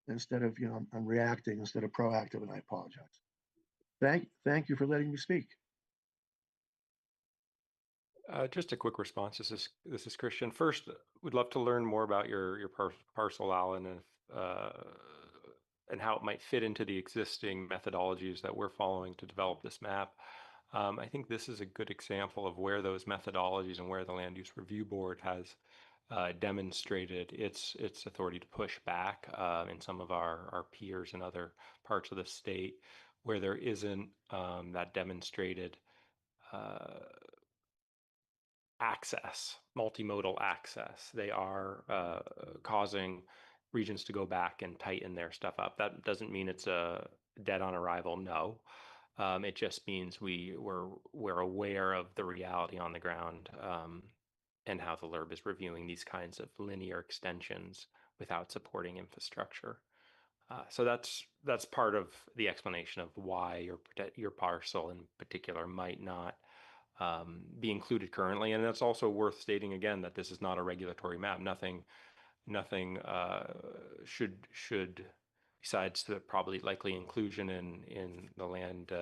instead of, I'm reacting instead of proactive, and I apologize. Thank you for letting me speak. Just a quick response. This is Christian. First, we'd love to learn more about your parcel, Alan, and how it might fit into the existing methodologies that we're following to develop this map. I think this is a good example of where those methodologies and where the Land Use Review Board has demonstrated its authority to push back in some of our peers in other parts of the state where there isn't that demonstrated access, multimodal access. They are causing regions to go back and tighten their stuff up. That doesn't mean it's a dead on arrival, no. It just means we're aware of the reality on the ground and how the LURB is reviewing these kinds of linear extensions without supporting infrastructure. So that's part of the explanation of why your parcel in particular might not be included currently. And that's also worth stating again that this is not a regulatory map. Nothing should besides the probably likely inclusion in the land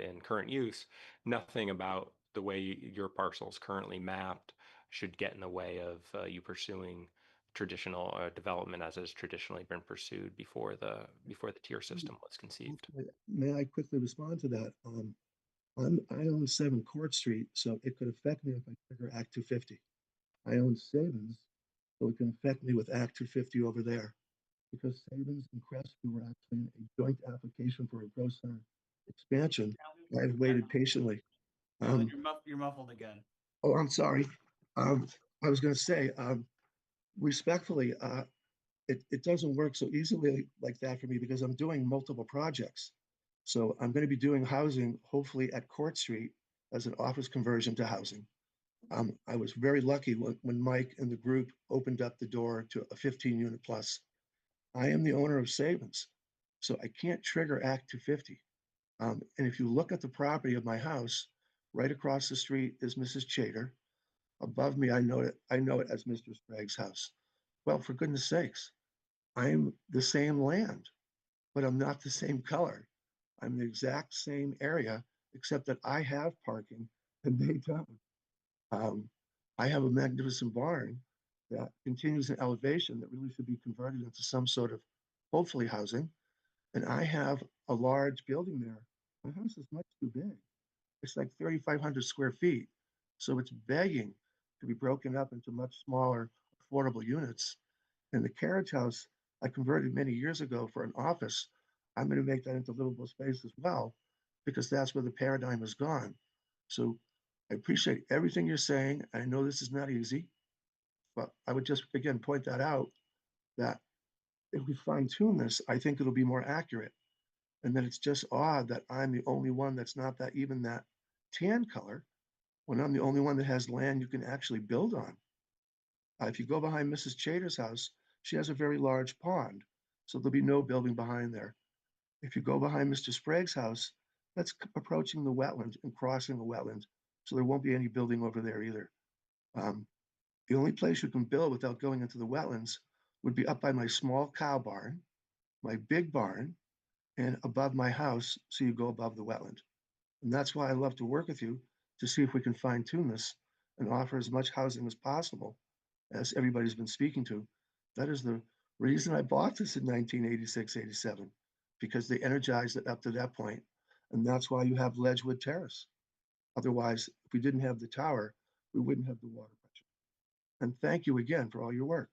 in current use, nothing about the way your parcel is currently mapped should get in the way of you pursuing traditional development as has traditionally been pursued before the tier system was conceived. May I quickly respond to that? I own 7 Court Street, so it could affect me if I trigger Act 250. I own Savins, so it can affect me with Act 250 over there. Because Savins and Crestview were actually in a joint application for a growth center expansion. I've waited patiently. You're muffled again. Oh, I'm sorry. I was going to say, respectfully, it doesn't work so easily like that for me because I'm doing multiple projects. So I'm going to be doing housing, hopefully at Court Street as an office conversion to housing. I was very lucky when Mike and the group opened up the door to a 15-unit plus. I am the owner of Savins, so I can't trigger Act 250. And if you look at the property of my house, right across the street is Mrs. Chater. Above me, I know it as Mr. Sprague's house. Well, for goodness sakes, I'm the same land, but I'm not the same color. I'm the exact same area, except that I have parking and they don't. I have a magnificent barn that continues in elevation that really should be converted into some sort of, hopefully, housing. And I have a large building there. My house is much too big. It's like 3,500 square feet. So it's begging to be broken up into much smaller, affordable units. And the carriage house I converted many years ago for an office, I'm going to make that into livable space as well, because that's where the paradigm has gone. So I appreciate everything you're saying. I know this is not easy, but I would just, again, point that out, that if we fine tune this, I think it'll be more accurate. And then it's just odd that I'm the only one that's not even that tan color, when I'm the only one that has land you can actually build on. If you go behind Mrs. Chater's house, she has a very large pond, so there'll be no building behind there. If you go behind Mr. Sprague's house, That's approaching the wetland and crossing the wetland. So there won't be any building over there either. The only place you can build without going into the wetlands would be up by my small cow barn, my big barn, and above my house, so you go above the wetland. And that's why I love to work with you to see if we can fine tune this and offer as much housing as possible, as everybody's been speaking to. That is the reason I bought this in 1986, 87, because they energized it up to that point. And that's why you have Ledgewood Terrace. Otherwise, if we didn't have the tower, we wouldn't have the water pressure. And thank you again for all your work.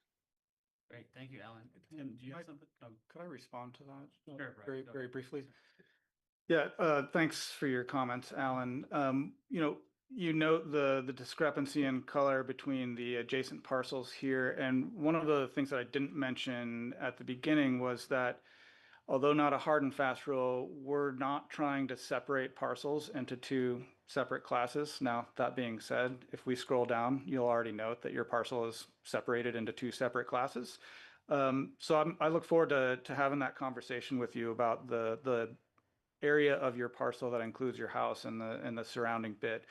Great, thank you, Alan. Tim, do you have something? Oh, Could I respond to that? sure, Brian, Very, go very ahead. briefly. Yeah, thanks for your comments, Alan. You note the discrepancy in color between the adjacent parcels here. And one of the things that I didn't mention at the beginning was that although not a hard and fast rule, we're not trying to separate parcels into two separate classes. Now, that being said, if we scroll down, you'll already note that your parcel is separated into two separate classes. So I look forward to having that conversation with you about the area of your parcel that includes your house and the surrounding bit.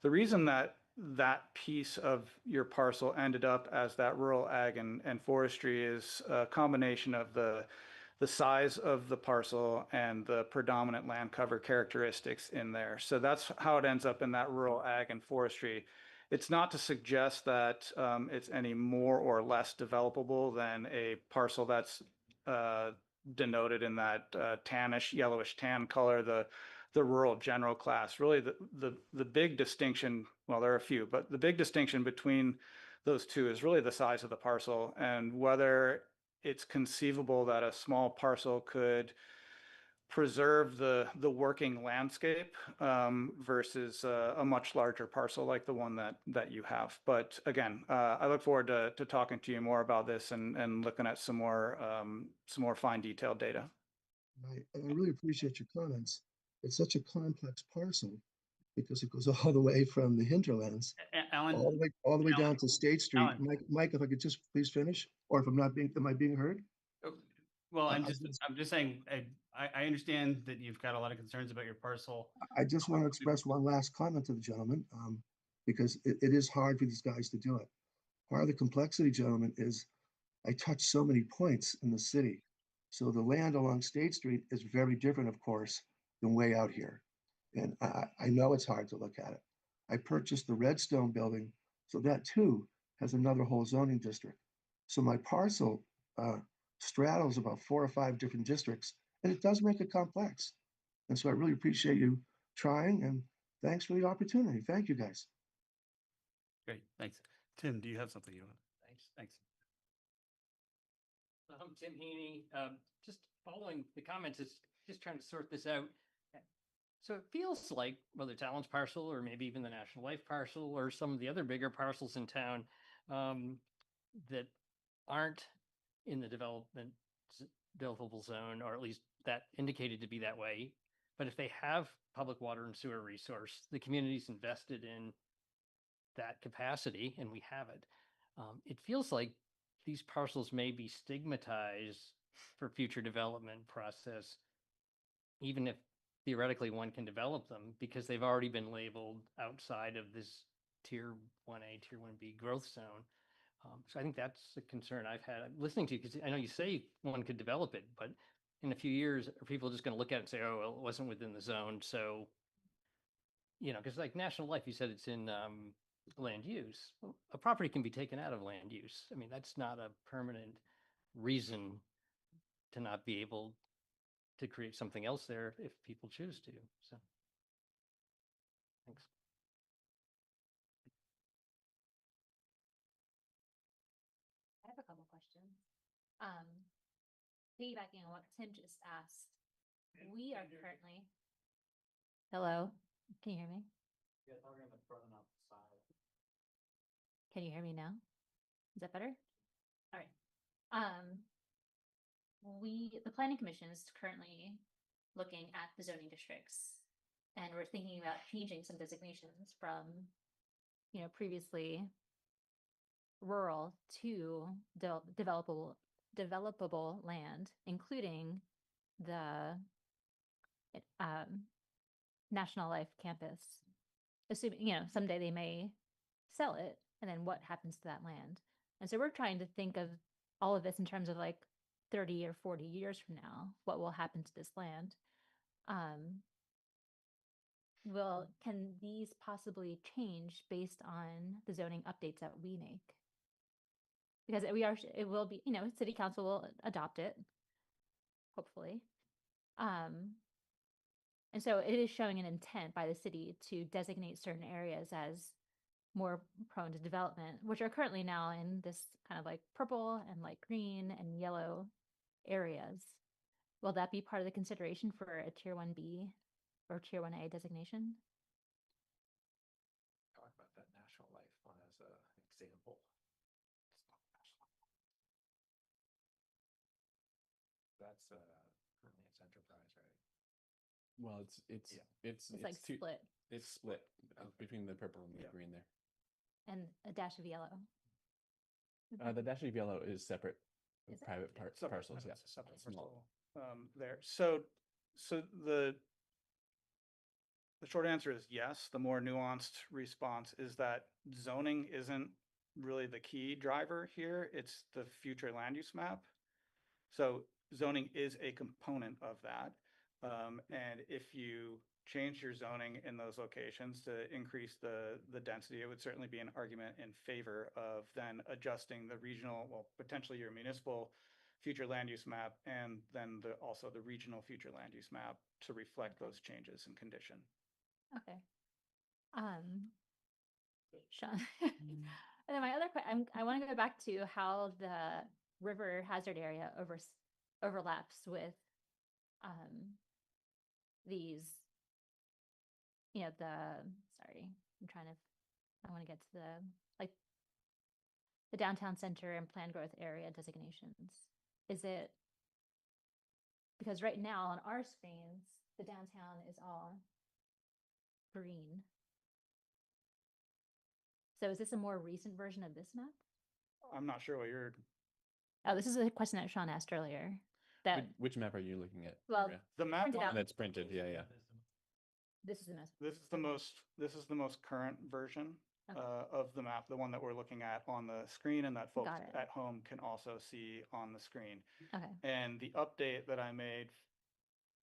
The reason that that piece of your parcel ended up as that rural ag and forestry is a combination of the size of the parcel and the predominant land cover characteristics in there. So that's how it ends up in that rural ag and forestry. It's not to suggest that it's any more or less developable than a parcel that's denoted in that tannish, yellowish tan color, the rural general class. Really, the big distinction, well, there are a few, but the big distinction between those two is really the size of the parcel and whether it's conceivable that a small parcel could preserve the working landscape versus a much larger parcel like the one that you have. But again, I look forward to talking to you more about this and looking at some more fine detailed data. I really appreciate your comments. It's such a complex parcel because it goes all the way from the hinterlands, Alan, all the way down to State Street. Alan. Mike, if I could just please finish, or if am I being heard? Well, I I'm just saying, I understand that you've got a lot of concerns about your parcel. I just want to express one last comment to the gentleman, because it is hard for these guys to do it. Part of the complexity, gentlemen, is I touch so many points in the city. So the land along State Street is very different, of course, than way out here. And I know it's hard to look at it. I purchased the Redstone building, so that too has another whole zoning district. So my parcel straddles about 4 or 5 different districts, and it does make it complex. And so I really appreciate you trying, and thanks for the opportunity. Thank you, guys. Great, thanks. Tim, do you have something you want? Thanks. I'm Tim Heaney. Just following the comments, is just trying to sort this out. So it feels like whether it's Allen's parcel or maybe even the National Life parcel or some of the other bigger parcels in town that aren't in the developable zone, or at least that indicated to be that way. But if they have public water and sewer resource, the community's invested in that capacity, and we have it. It feels like these parcels may be stigmatized for future development process, even if theoretically one can develop them, because they've already been labeled outside of this tier 1A, tier 1B growth zone. So I think that's a concern I've had. I'm listening to you because I know you say one could develop it, but in a few years, are people just going to look at it and say, oh, well, it wasn't within the zone. So, because like National Life, you said it's in land use. Well, a property can be taken out of land use. I mean, that's not a permanent reason to not be able to create something else there if people choose to. So, thanks. I have a couple questions. Piggybacking on what Tim just asked, we are currently. Hello, can you hear me? Can you hear me now? Is that better? All right. The planning commission is currently looking at the zoning districts, and we're thinking about changing some designations from, previously rural to developable land, including the National Life campus, assuming, you know, someday they may sell it, and then what happens to that land? And so we're trying to think of all of this in terms of like 30 or 40 years from now, what will happen to this land? Can these possibly change based on the zoning updates that we make? Because it will be, you know, city council will adopt it, hopefully. And so it is showing an intent by the city to designate certain areas as more prone to development, which are currently now in this kind of like purple and like green and yellow areas. Will that be part of the consideration for a tier 1B or tier 1A designation? Talk about that National Life one as an example. That's currently it's enterprise, right? Well, It's like split. It's split between the purple and the green there. And a dash of yellow. The dash of yellow is separate Is it? private parcels. Yeah, Separate small. parcel, there. So the short answer is yes. The more nuanced response is that zoning isn't really the key driver here. It's the future land use map. So zoning is a component of that. And if you change your zoning in those locations to increase the density, it would certainly be an argument in favor of then adjusting the regional, well, potentially your municipal future land use map, and then also the regional future land use map to reflect those changes in condition. Okay. Sean. And then my other question, I want to go back to how the river hazard area overlaps with these, you know, I want to get to the downtown center and planned growth area designations. Is it, because right now on our screens, the downtown is all green. So is this a more recent version of this map? I'm not sure what you're. Oh, this is a question that Sean asked earlier. That Which map are you looking at? Well, Maria? The map printed out. That's printed. Yeah, yeah. This is the most. This is the most current version Okay. of the map, the one that we're looking at on the screen, and that folks Got it. at home can also see on the screen. Okay. And the update that I made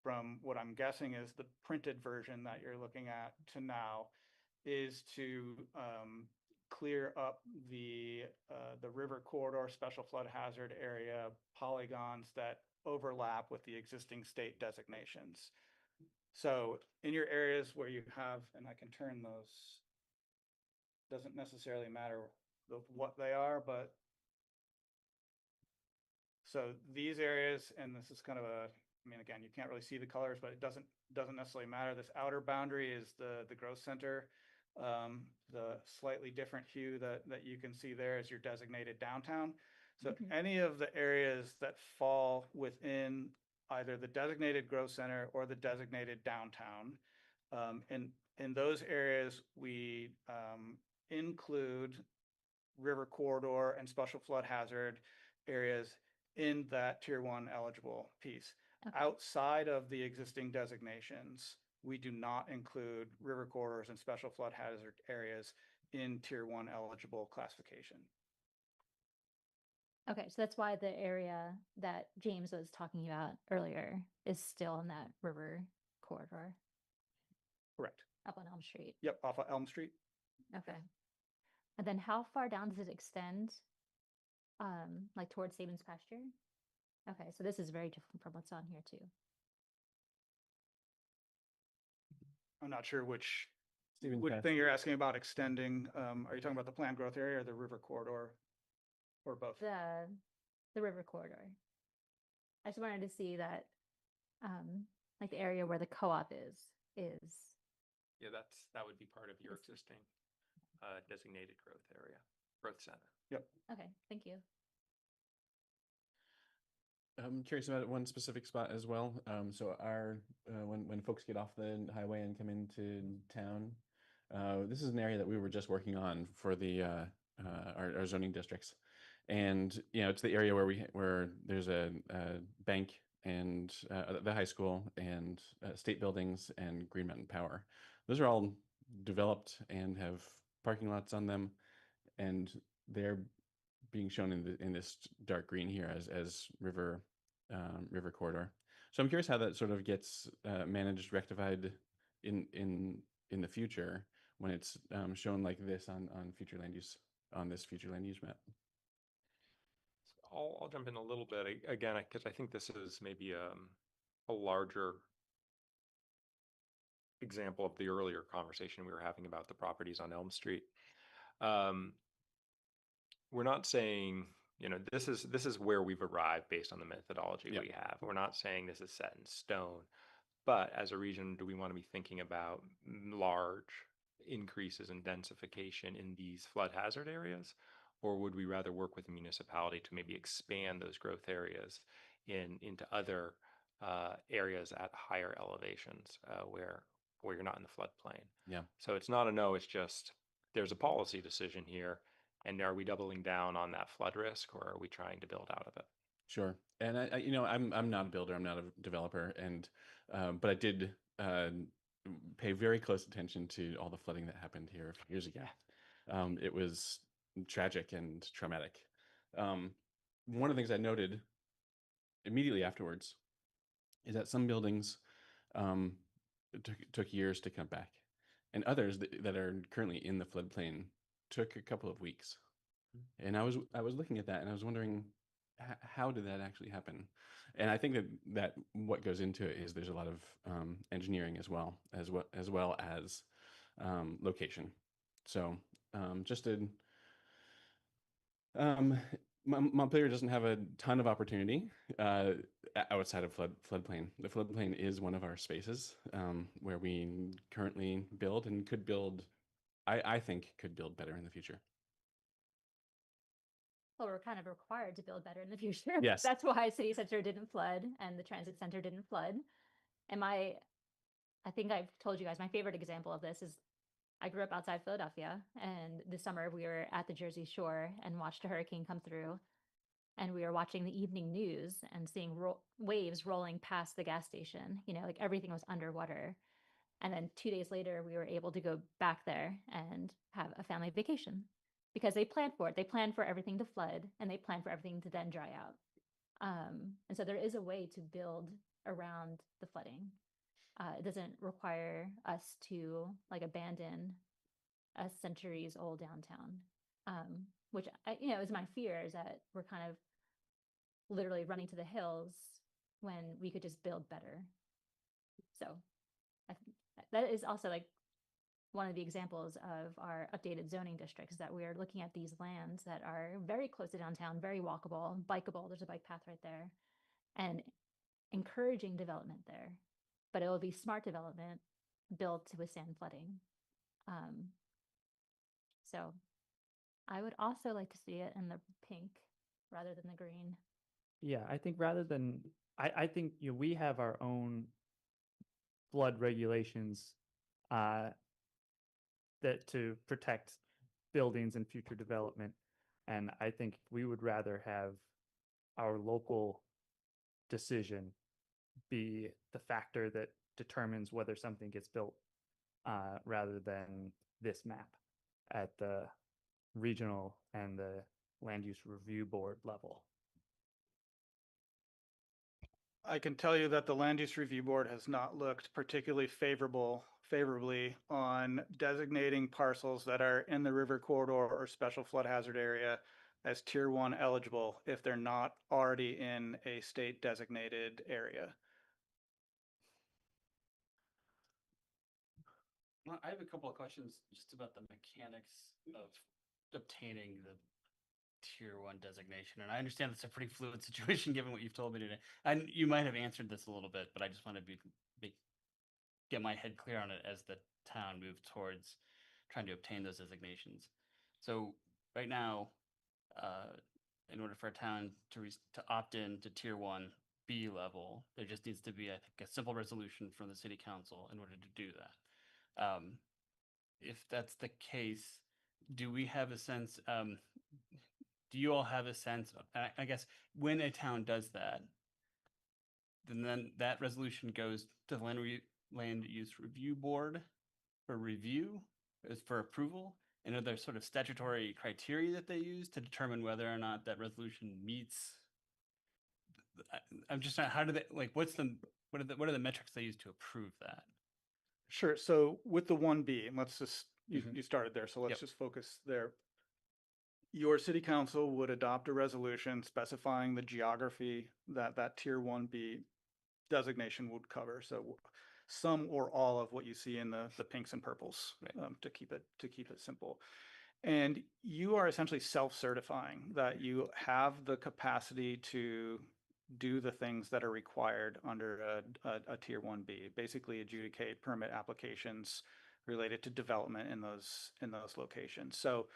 from what I'm guessing is the printed version that you're looking at to now is to clear up the river corridor special flood hazard area polygons that overlap with the existing state designations. So in your areas where you have, and I can turn those, doesn't necessarily matter what they are, but so these areas, and this is kind of I mean, again, you can't really see the colors, but it doesn't necessarily matter. This outer boundary is the growth center. The slightly different hue that you can see there is your designated downtown. So any of the areas that fall within either the designated growth center or the designated downtown, in those areas, we include river corridor and special flood hazard areas in that tier 1 eligible piece. Okay. Outside of the existing designations, we do not include river corridors and special flood hazard areas in tier 1 eligible classification. Okay, so that's why the area that James was talking about earlier is still in that river corridor. Correct. Up on Elm Street. Yep, off of Elm Street. Okay. And then how far down does it extend? Like towards Sabin's pasture? Okay, so this is very different from what's on here too. I'm not sure which Stephen's thing you're asking about extending. Are you talking about the planned growth area or the river corridor, or both? The river corridor. I just wanted to see that, like the area where the co-op is. Yeah, that would be part of your existing designated growth center. Yep. Okay, thank you. I'm curious about one specific spot as well. So when folks get off the highway and come into town, this is an area that we were just working on for the our zoning districts, and it's the area where there's a bank and the high school and state buildings and Green Mountain Power. Those are all developed and have parking lots on them, and they're being shown in this dark green here as river corridor. So I'm curious how that sort of gets managed, rectified in the future when it's shown like this on future land use on this future land use map. I'll jump in a little bit again, because I think this is maybe a larger example of the earlier conversation we were having about the properties on Elm Street. We're not saying, this is where we've arrived based on the methodology we have. We're not saying this is set in stone, but as a region, do we want to be thinking about large increases in densification in these flood hazard areas? Or would we rather work with the municipality to maybe expand those growth areas into other areas at higher elevations where you're not in the floodplain? Yeah. So it's not a no, it's just there's a policy decision here. And are we doubling down on that flood risk, or are we trying to build out of it? Sure. And I'm not a builder, I'm not a developer, and but I did pay very close attention to all the flooding that happened here a few years ago. It was tragic and traumatic. One of the things I noted immediately afterwards is that some buildings took years to come back, and others that are currently in the floodplain took a couple of weeks. And I was looking at that and I was wondering, how did that actually happen? And I think that what goes into it is there's a lot of engineering as well as location. So Montpelier doesn't have a ton of opportunity outside of floodplain. The floodplain is one of our spaces where we currently build and could build. I think could build better in the future. Well, we're kind of required to build better in the future. Yes. That's why City Center didn't flood and the Transit Center didn't flood. And I think I've told you guys, my favorite example of this is I grew up outside Philadelphia, and this summer we were at the Jersey Shore and watched a hurricane come through. And we were watching the evening news and seeing waves rolling past the gas station. Like everything was underwater. And then 2 days later, we were able to go back there and have a family vacation because they planned for it. They planned for everything to flood, and they planned for everything to then dry out. And so there is a way to build around the flooding. It doesn't require us to abandon a centuries old downtown, which is my fear, is that we're kind of literally running to the hills when we could just build better. So that is also one of the examples of our updated zoning districts, that we are looking at these lands that are very close to downtown, very walkable, bikeable. There's a bike path right there, and encouraging development there. But it will be smart development built to withstand flooding. So I would also like to see it in the pink rather than the green. Yeah, I think rather than, I think we have our own flood regulations that to protect buildings and future development. And I think we would rather have our local decision be the factor that determines whether something gets built rather than this map at the regional and the land use review board level. I can tell you that the Land Use Review Board has not looked particularly favorably on designating parcels that are in the river corridor or special flood hazard area as Tier 1 eligible if they're not already in a state designated area. Well, I have a couple of questions just about the mechanics of obtaining the Tier 1 designation. And I understand it's a pretty fluid situation given what you've told me today. And you might have answered this a little bit, but I just want to get my head clear on it as the town moves towards trying to obtain those designations. So right now, in order for a town to opt in to Tier 1 B level, there just needs to be, I think, a simple resolution from the city council in order to do that. If that's the case, do we have a sense, do you all have a sense, I guess, when a town does that, then that resolution goes to the Land Use Review Board for review, is for approval. And are there sort of statutory criteria that they use to determine whether or not that resolution meets? I'm just not, how do they, like, what are the metrics they use to approve that? Sure. So with the 1B, and let's just, Mhm. you started there, so let's Yep. just focus there. Your city council would adopt a resolution specifying the geography that that tier 1B designation would cover. So some or all of what you see in the pinks and purples, Right. to keep it simple. And you are essentially self-certifying that you have the capacity to do the things that are required under a tier 1B, basically adjudicate permit applications related to development in those locations. So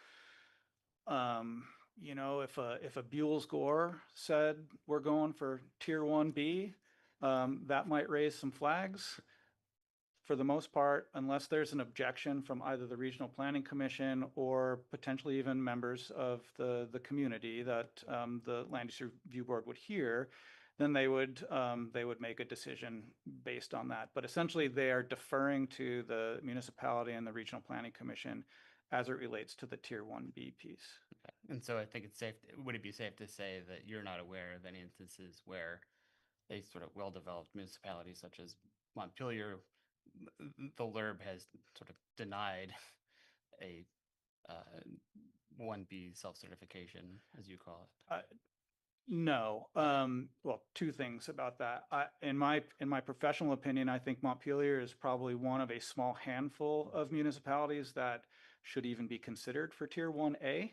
you know, if a Buell's Gore said we're going for tier 1B, that might raise some flags. For the most part, unless there's an objection from either the Regional Planning Commission or potentially even members of the community that the Land Use Review Board would hear, then they would make a decision based on that. But essentially, they are deferring to the municipality and the Regional Planning Commission as it relates to the tier 1B piece. And so I think it's safe, would it be safe to say that you're not aware of any instances where a sort of well-developed municipality such as Montpelier, the LURB has sort of denied a 1B self-certification, as you call it? No. Well, two things about that. In my professional opinion, I think Montpelier is probably one of a small handful of municipalities that should even be considered for tier 1A.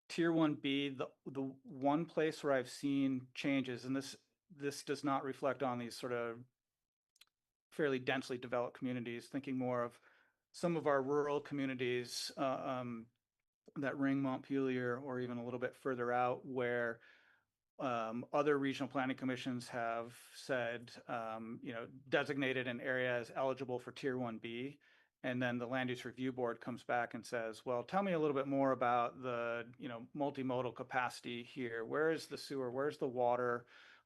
Tier 1B, the one place where I've seen changes, and this does not reflect on these sort of fairly densely developed communities, thinking more of some of our rural communities that ring Montpelier, or even a little bit further out, where other regional planning commissions have said, you know, designated an area as eligible for tier 1B. And then the Land Use Review Board comes back and says, well, tell me a little bit more about the, you know, multimodal capacity here. Where is the sewer? Where's the water?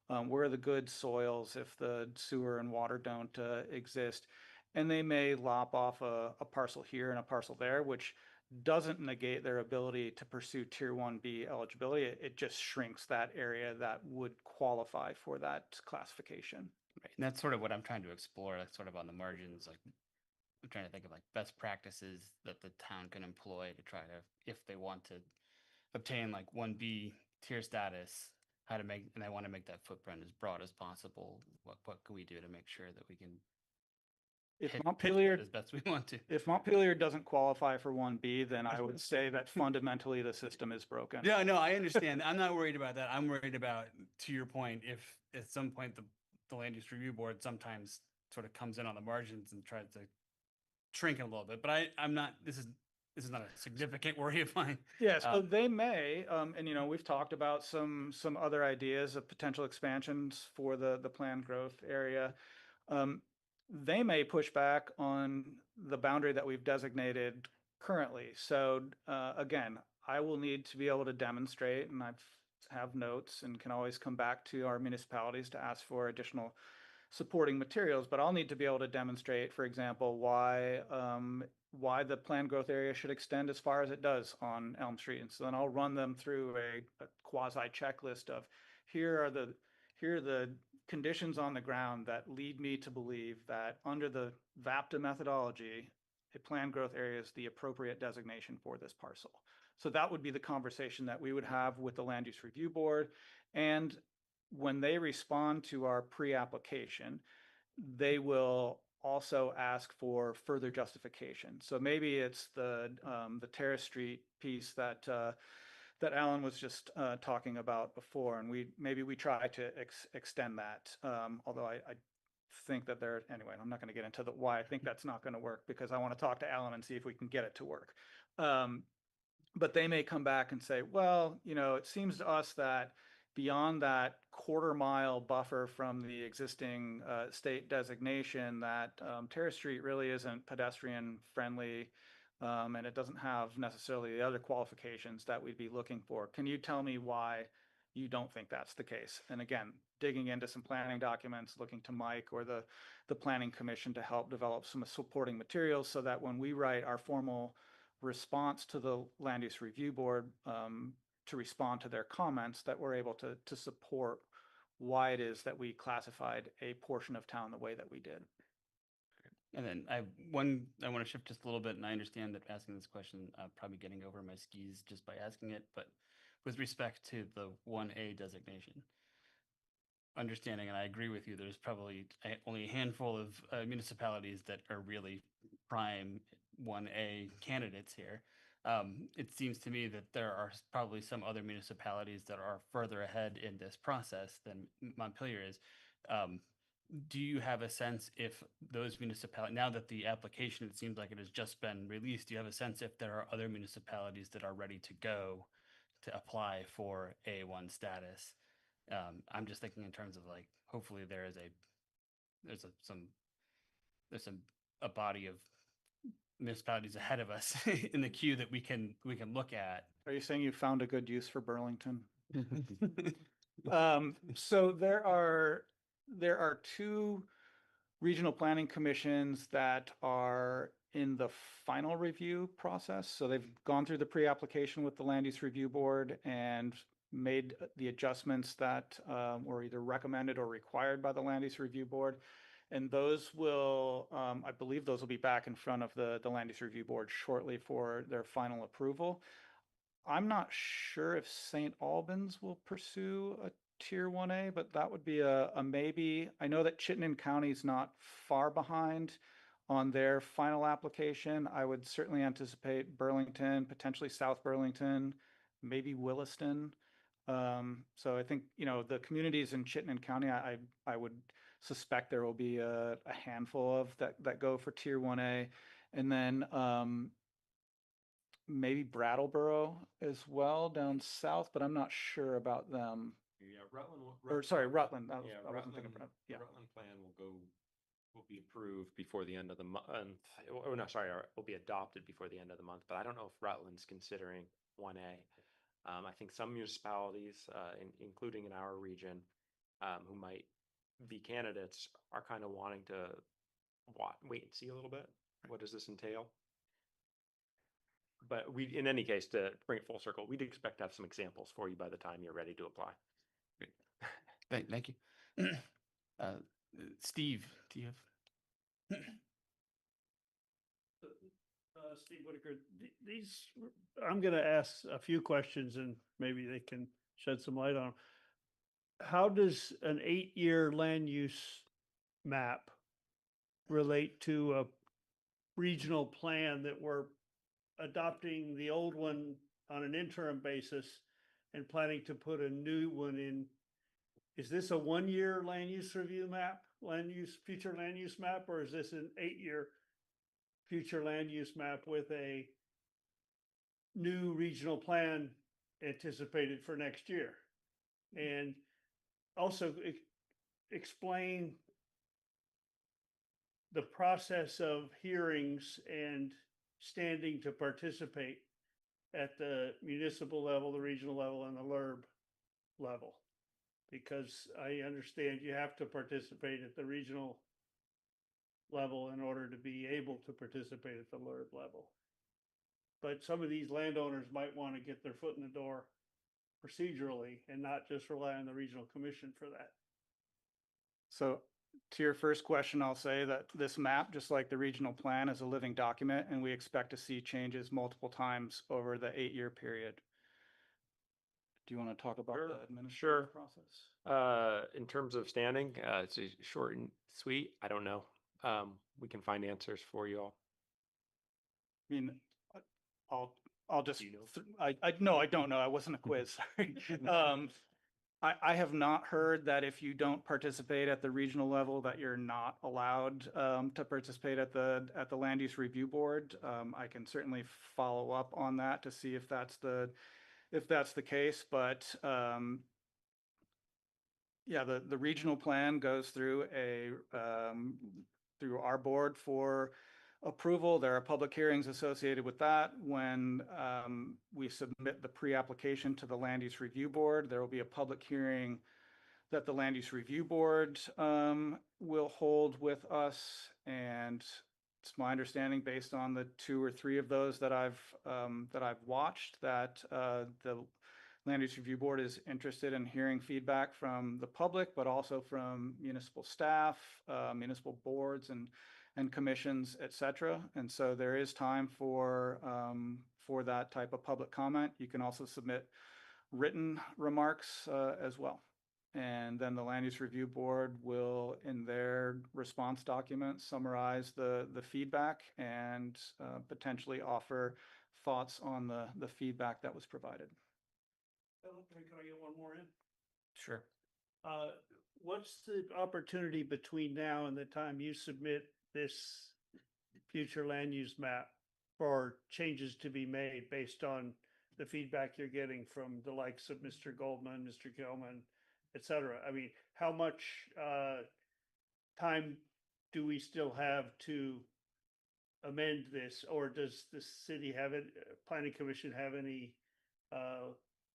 Where are the good soils if the sewer and water don't exist? And they may lop off a parcel here and a parcel there, which doesn't negate their ability to pursue tier 1B eligibility. It just shrinks that area that would qualify for that classification. Right. And that's sort of what I'm trying to explore, like sort of on the margins, like I'm trying to think of like best practices that the town can employ to try to, if they want to obtain like 1B tier status, how to make, and I want to make that footprint as broad as possible. What can we do to make sure that we can If pitch Montpelier, it as best we want to? if Montpelier doesn't qualify for 1B, then I would say that fundamentally the system is broken. Yeah, no, I understand. I'm not worried about that. I'm worried about, to your point, if at some point the Land Use Review Board sometimes sort of comes in on the margins and tries to shrink it a little bit. But I'm not, this is not a significant worry of mine. Yes, so they may, and you know, we've talked about some other ideas of potential expansions for the planned growth area. They may push back on the boundary that we've designated currently. So again, I will need to be able to demonstrate, and I have notes and can always come back to our municipalities to ask for additional supporting materials, but I'll need to be able to demonstrate, for example, why the planned growth area should extend as far as it does on Elm Street. And so then I'll run them through a quasi checklist of here are the conditions on the ground that lead me to believe that under the VAPTA methodology, a planned growth area is the appropriate designation for this parcel. So that would be the conversation that we would have with the Land Use Review Board. And when they respond to our pre-application, they will also ask for further justification. So maybe it's the Terrace Street piece that that Alan was just talking about before, and maybe we try to extend that. Although I think that anyway, I'm not going to get into why I think that's not going to work, because I want to talk to Alan and see if we can get it to work. But they may come back and say, well, you know, it seems to us that beyond that quarter-mile buffer from the existing state designation, that Terrace Street really isn't pedestrian friendly, and it doesn't have necessarily the other qualifications that we'd be looking for. Can you tell me why you don't think that's the case. And again, digging into some planning documents, looking to Mike or the planning commission to help develop some supporting materials so that when we write our formal response to the land use review board to respond to their comments, that we're able to support why it is that we classified a portion of town the way that we did. And then I want to shift just a little bit, and I understand that asking this question, probably getting over my skis just by asking it, but with respect to the 1A designation, understanding, and I agree with you, there's probably only a handful of municipalities that are really prime 1A candidates here. It seems to me that there are probably some other municipalities that are further ahead in this process than Montpelier is. Do you have a sense if those municipalities, now that the application, it seems like it has just been released, do you have a sense if there are other municipalities that are ready to go to apply for A1 status? I'm just thinking in terms of like, hopefully there's a body of municipalities ahead of us in the queue that we can look at. Are you saying you found a good use for Burlington? So there are two regional planning commissions that are in the final review process. So they've gone through the pre-application with the land use review board and made the adjustments that were either recommended or required by the land use review board. And those will, I believe those will be back in front of the land use review board shortly for their final approval. I'm not sure if St. Albans will pursue a Tier 1A, but that would be a maybe. I know that Chittenden County is not far behind on their final application. I would certainly anticipate Burlington, potentially South Burlington, maybe Williston. So I think, the communities in Chittenden County, I would suspect there will be a handful of that go for Tier 1A. And then maybe Brattleboro as well down south, but I'm not sure about them. Yeah, Rutland. Rutland. Yeah, Rutland plan will be approved before the end of the month. Or no, sorry, will be adopted before the end of the month. But I don't know if Rutland's considering 1A. I think some municipalities, including in our region, who might be candidates, are kind of wanting to wait and see a little bit. What does this entail? But in any case, to bring it full circle, we'd expect to have some examples for you by the time you're ready to apply. Great. Thank you. Steve, do you have? Steve Whitaker, these, I'm going to ask a few questions and maybe they can shed some light on them. How does an 8-year land use map relate to a regional plan that we're adopting the old one on an interim basis and planning to put a new one in? Is this a 1-year land use review map, future land use map, or is this an 8-year future land use map with a new regional plan anticipated for next year? And also explain the process of hearings and standing to participate at the municipal level, the regional level, and the LURB level. Because I understand you have to participate at the regional level in order to be able to participate at the LURB level. But some of these landowners might want to get their foot in the door procedurally and not just rely on the regional commission for that. So to your first question, I'll say that this map, just like the regional plan, is a living document, and we expect to see changes multiple times over the 8-year period. Do you want to talk about the administrative process? In terms of standing, it's short and sweet. I don't know. We can find answers for you all. I mean, I'll just, no, I don't know. I wasn't a quiz. Sorry. I have not heard that if you don't participate at the regional level that you're not allowed to participate at the land use review board. I can certainly follow up on that to see if that's the case, but yeah, the regional plan goes through through our board for approval. There are public hearings associated with that. When we submit the pre-application to the Land Use Review Board, there will be a public hearing that the Land Use Review Board will hold with us. And it's my understanding, based on the 2 or 3 of those that I've watched, that the Land Use Review Board is interested in hearing feedback from the public, but also from municipal staff, municipal boards and commissions, et cetera. And so there is time for that type of public comment. You can also submit written remarks as well. And then the Land Use Review Board will, in their response document, summarize the feedback and potentially offer thoughts on the feedback that was provided. Can I get one more in? Sure. What's the opportunity between now and the time you submit this future land use map for changes to be made based on the feedback you're getting from the likes of Mr. Goldman, Mr. Gilman, et cetera? I mean, how much time do we still have to amend this, or does the city have it, planning commission have any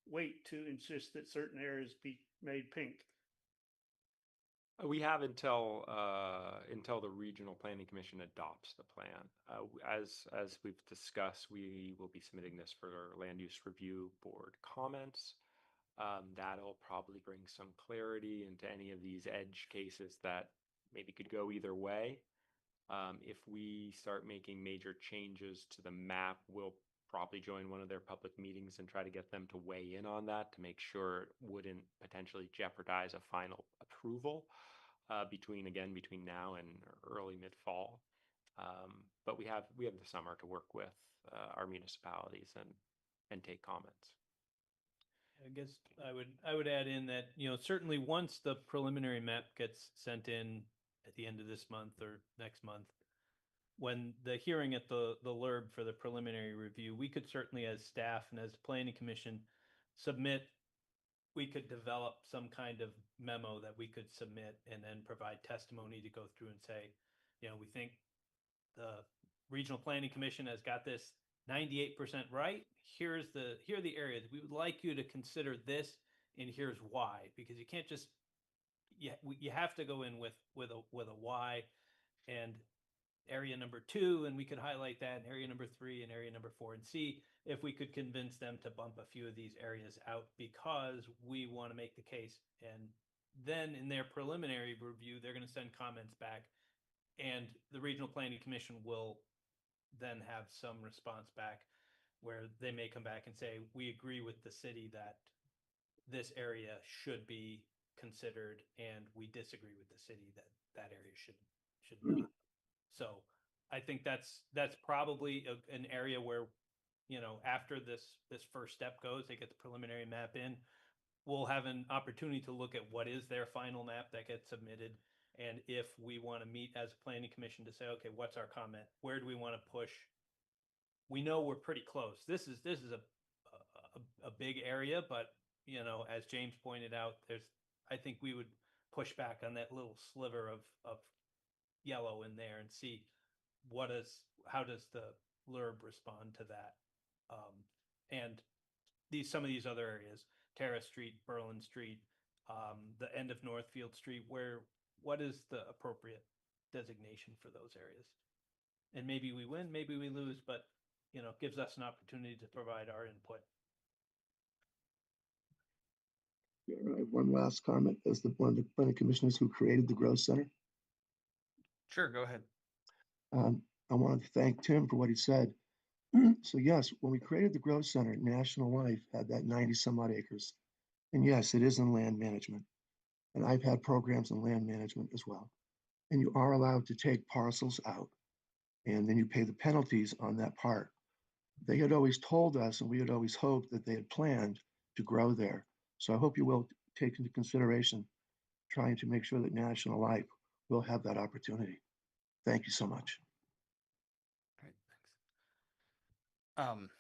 weight to insist that certain areas be made pink? We have until the Regional Planning Commission adopts the plan. As we've discussed, we will be submitting this for Land Use Review Board comments. That'll probably bring some clarity into any of these edge cases that maybe could go either way. If we start making major changes to the map, we'll probably join one of their public meetings and try to get them to weigh in on that to make sure it wouldn't potentially jeopardize a final approval between now and early mid-fall. But we have the summer to work with our municipalities and take comments. I guess I would add in that, certainly once the preliminary map gets sent in at the end of this month or next month, when the hearing at the LURB for the preliminary review, we could certainly, as staff and as planning commission, we could develop some kind of memo that we could submit and then provide testimony to go through and say, we think the Regional Planning Commission has got this 98% right. Here are the areas we would like you to consider this, and here's why. Because you can't just you have to go in with a why, and area number 2, and we could highlight that, and area number 3 and area number 4, and see if we could convince them to bump a few of these areas out because we want to make the case. And then in their preliminary review, they're going to send comments back, and the Regional Planning Commission will then have some response back where they may come back and say, we agree with the city that this area should be considered, and we disagree with the city that that area should not. So I think that's probably an area where, after this first step goes, they get the preliminary map in, we'll have an opportunity to look at what is their final map that gets submitted. And if we want to meet as a planning commission to say, okay, what's our comment? Where do we want to push? We know we're pretty close. This is a big area, but as James pointed out, I think we would push back on that little sliver of yellow in there and see how does the LURB respond to that. And some of these other areas, Terrace Street, Berlin Street, the end of Northfield Street, what is the appropriate designation for those areas? And maybe we win, maybe we lose, but gives us an opportunity to provide our input. I have one last comment as one of the planning commissioners who created the Growth Center. Sure, go ahead. I wanted to thank Tim for what he said. So yes, when we created the Growth Center, National Life had that 90 some odd acres. And yes, it is in land management. And I've had programs in land management as well. And you are allowed to take parcels out, and then you pay the penalties on that part. They had always told us, and we had always hoped that they had planned to grow there. So I hope you will take into consideration trying to make sure that National Life will have that opportunity. Thank you so much. All right, thanks.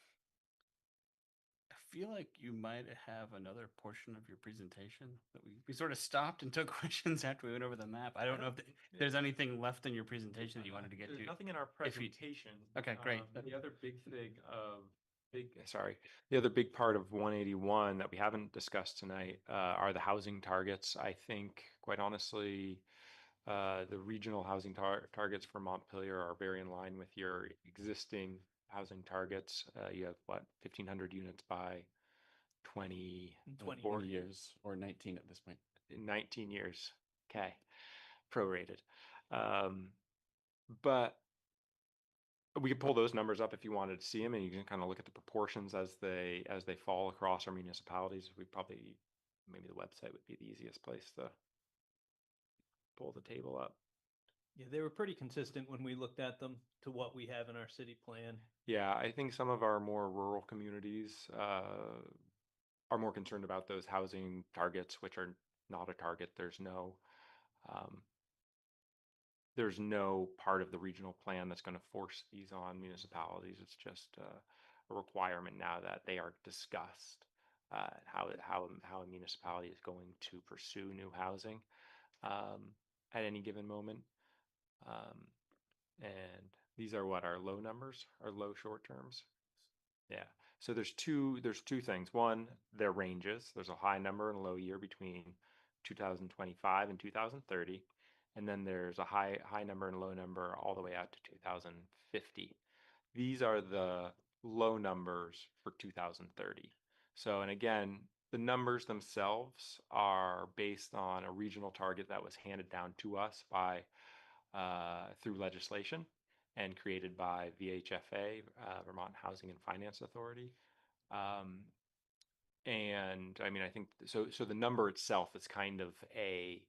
I feel like you might have another portion of your presentation that we sort of stopped and took questions after we went over the map. I don't know if there's anything left in your presentation that you wanted to get There's to. nothing in our If you- presentation. Okay, great. The other big thing of the other big part of 181 that we haven't discussed tonight are the housing targets. I think, quite honestly, the regional housing targets for Montpelier are very in line with your existing housing targets. You have what, 1,500 units by 20 years or 19 at this point. 19 years. Okay, prorated. But we could pull those numbers up if you wanted to see them, and you can kind of look at the proportions as they fall across our municipalities. Maybe the website would be the easiest place to pull the table up. Yeah, they were pretty consistent when we looked at them to what we have in our city plan. Yeah, I think some of our more rural communities are more concerned about those housing targets, which are not a target. There's no part of the regional plan that's going to force these on municipalities. It's just a requirement now that they are discussed, how a municipality is going to pursue new housing at any given moment. And these are what our low numbers, our low short terms. Yeah. So there's two things. One, their ranges. There's a high number and a low year between 2025 and 2030. And then there's a high number and low number all the way out to 2050. These are the low numbers for 2030. So, and again, the numbers themselves are based on a regional target that was handed down to us by through legislation and created by VHFA, Vermont Housing and Finance Authority. And I mean, I think so the number itself is kind of a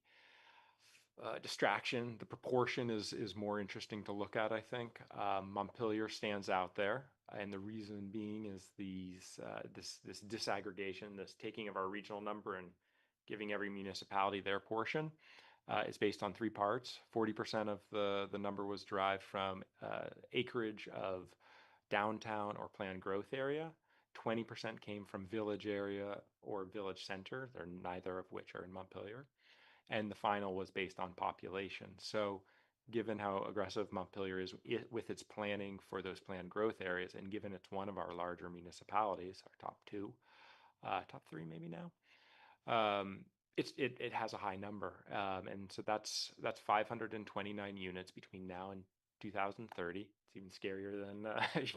distraction. The proportion is more interesting to look at, I think. Montpelier stands out there, and the reason being is this disaggregation, this taking of our regional number and giving every municipality their portion. Is based on three parts. 40% of the number was derived from acreage of downtown or planned growth area. 20% came from village area or village center. They're neither of which are in Montpelier. And the final was based on population. So given how aggressive Montpelier is with its planning for those planned growth areas, and given it's one of our larger municipalities, our top three maybe now, it has a high number, and so that's 529 units between now and 2030. It's even scarier than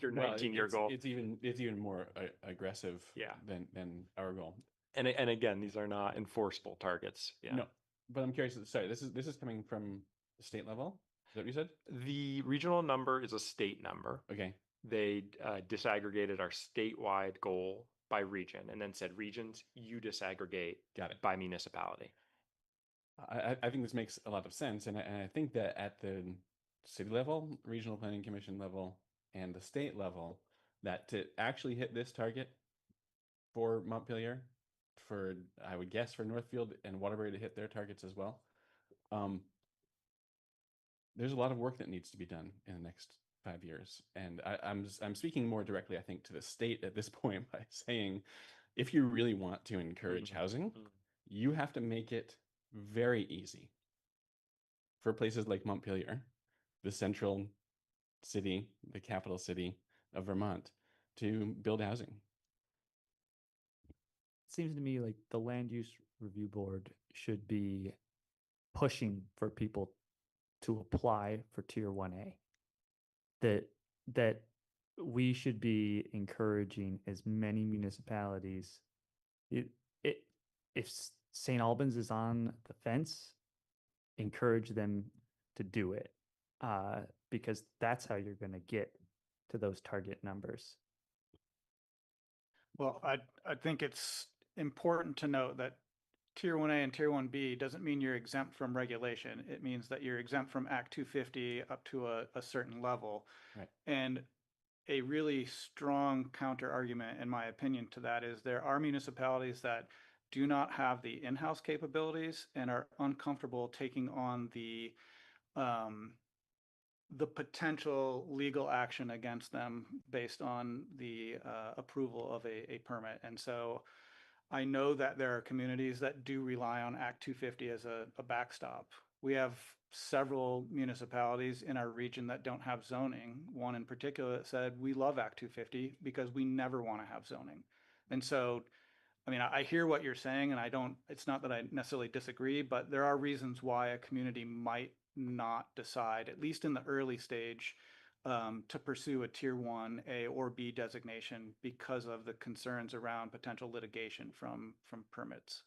your 19-year goal. It's even more aggressive Yeah. than our goal. And again, these are not enforceable targets. Yeah. No, but I'm curious. Sorry, this is coming from the state level. Is that what you said? The regional number is a state number. Okay. They disaggregated our statewide goal by region, and then said, regions, you disaggregate by municipality. I think this makes a lot of sense, and I think that at the city level, regional planning commission level, and the state level, that to actually hit this target for Montpelier, for I would guess for Northfield and Waterbury to hit their targets as well, there's a lot of work that needs to be done in the next 5 years. And I'm speaking more directly, I think, to the state at this point by saying, if you really want to encourage housing, you have to make it very easy for places like Montpelier, the central city, the capital city of Vermont, to build housing. Seems to me like the land use review board should be pushing for people to apply for tier 1A. That we should be encouraging as many municipalities. If St. Albans is on the fence, encourage them to do it, because that's how you're going to get to those target numbers. Well, I think it's important to note that Tier 1A and Tier 1B doesn't mean you're exempt from regulation. It means that you're exempt from Act 250 up to a certain level. Right. And a really strong counter argument, in my opinion, to that is there are municipalities that do not have the in-house capabilities and are uncomfortable taking on the the potential legal action against them based on the approval of a permit. And so I know that there are communities that do rely on Act 250 as a backstop. We have several municipalities in our region that don't have zoning. One in particular that said, we love Act 250 because we never want to have zoning. And so, I mean, I hear what you're saying, and it's not that I necessarily disagree, but there are reasons why a community might not decide, at least in the early stage, to pursue a tier 1A or B designation because of the concerns around potential litigation from permits.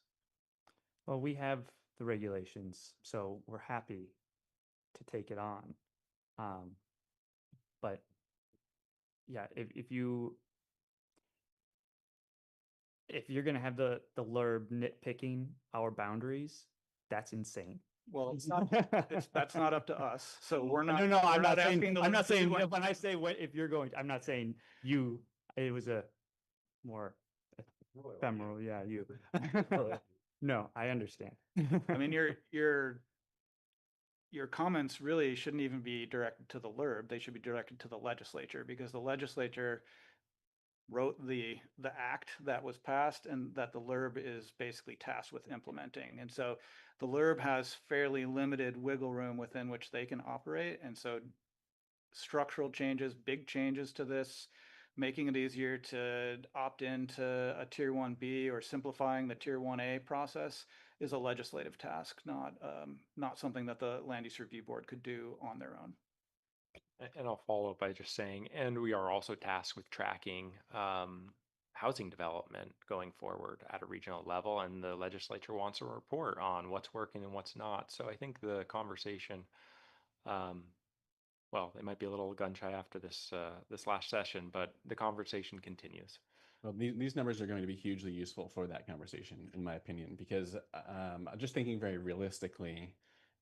Well, we have the regulations, so we're happy to take it on. But yeah, if you're gonna have the LURB nitpicking our boundaries, that's insane. Well, that's not up to us. So we're not. No, we're I'm not saying. asking the I'm not saying legislative- when I say if you're going. I'm not saying you. It was a more ephemeral. Yeah, you. No, I understand. I mean, your comments really shouldn't even be directed to the LURB. They should be directed to the legislature, because the legislature wrote the act that was passed and that the LURB is basically tasked with implementing. And so the LURB has fairly limited wiggle room within which they can operate. And so structural changes, big changes to this, making it easier to opt into a tier 1B or simplifying the tier 1A process is a legislative task, not something that the Land Use Review Board could do on their own. And I'll follow up by just saying, and we are also tasked with tracking housing development going forward at a regional level, and the legislature wants a report on what's working and what's not. So I think the conversation, well, it might be a little gun shy after this last session, but the conversation continues. Well, these numbers are going to be hugely useful for that conversation, in my opinion, because just thinking very realistically,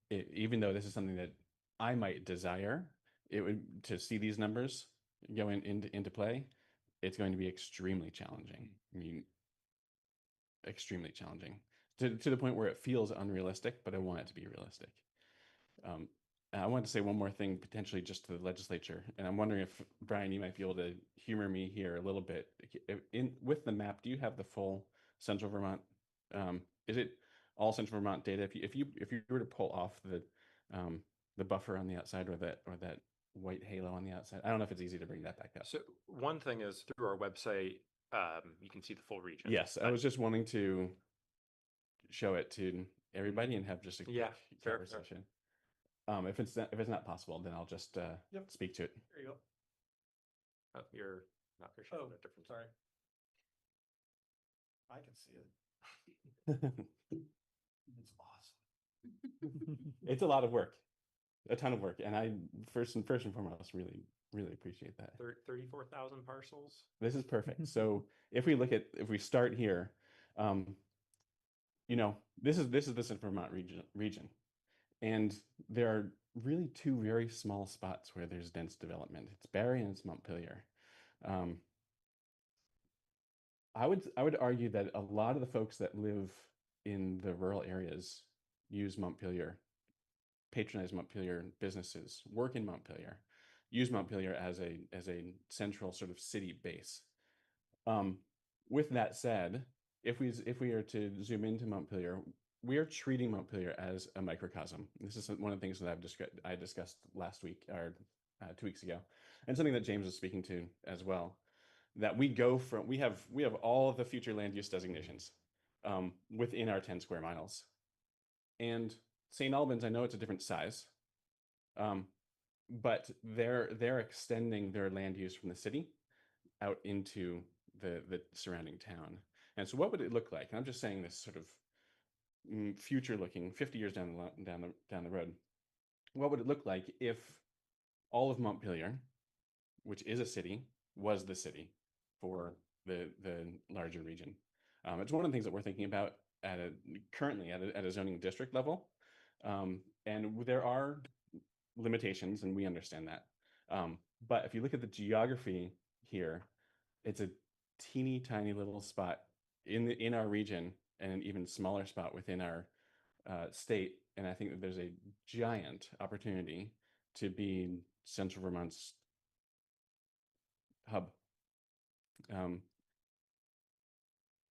even though this is something that I might desire, it would to see these numbers go into play, it's going to be extremely challenging. I mean, extremely challenging to the point where it feels unrealistic, but I want it to be realistic. I want to say one more thing, potentially just to the legislature, and I'm wondering if, Brian, you might be able to humor me here a little bit. With the map, do you have the full Central Vermont? Is it all Central Vermont data? If you were to pull off the buffer on the outside, or that white halo on the outside, I don't know if it's easy to bring that back up. So one thing is, through our website, you can see the full region. Yes, I was just wanting to show it to everybody and have just a quick conversation. If it's not possible, then I'll just speak to it. There you go. Oh, you're not for sure. Different. Sorry. I can see it. It's awesome. It's a lot of work, a ton of work, and I first and foremost really appreciate that. 34,000 parcels. This is perfect. So if we start here, this is the Central Vermont region, and there are really two very small spots where there's dense development. It's Barre and it's Montpelier. I would argue that a lot of the folks that live in the rural areas use Montpelier, patronize Montpelier businesses, work in Montpelier, use Montpelier as a central sort of city base. With that said, if we are to zoom into Montpelier, we are treating Montpelier as a microcosm. This is one of the things that I discussed last week, or 2 weeks ago, and something that James was speaking to as well. That we have all of the future land use designations within our 10 square miles, and St. Albans, I know it's a different size, but they're extending their land use from the city out into the surrounding town. And so, what would it look like? And I'm just saying this sort of future looking, 50 years down the road. What would it look like if all of Montpelier, which is a city, was the city for the larger region? It's one of the things that we're thinking about currently at a zoning district level, and there are limitations, and we understand that. But if you look at the geography here, it's a teeny tiny little spot in our region, and an even smaller spot within our state. And I think that there's a giant opportunity to be Central Vermont's hub.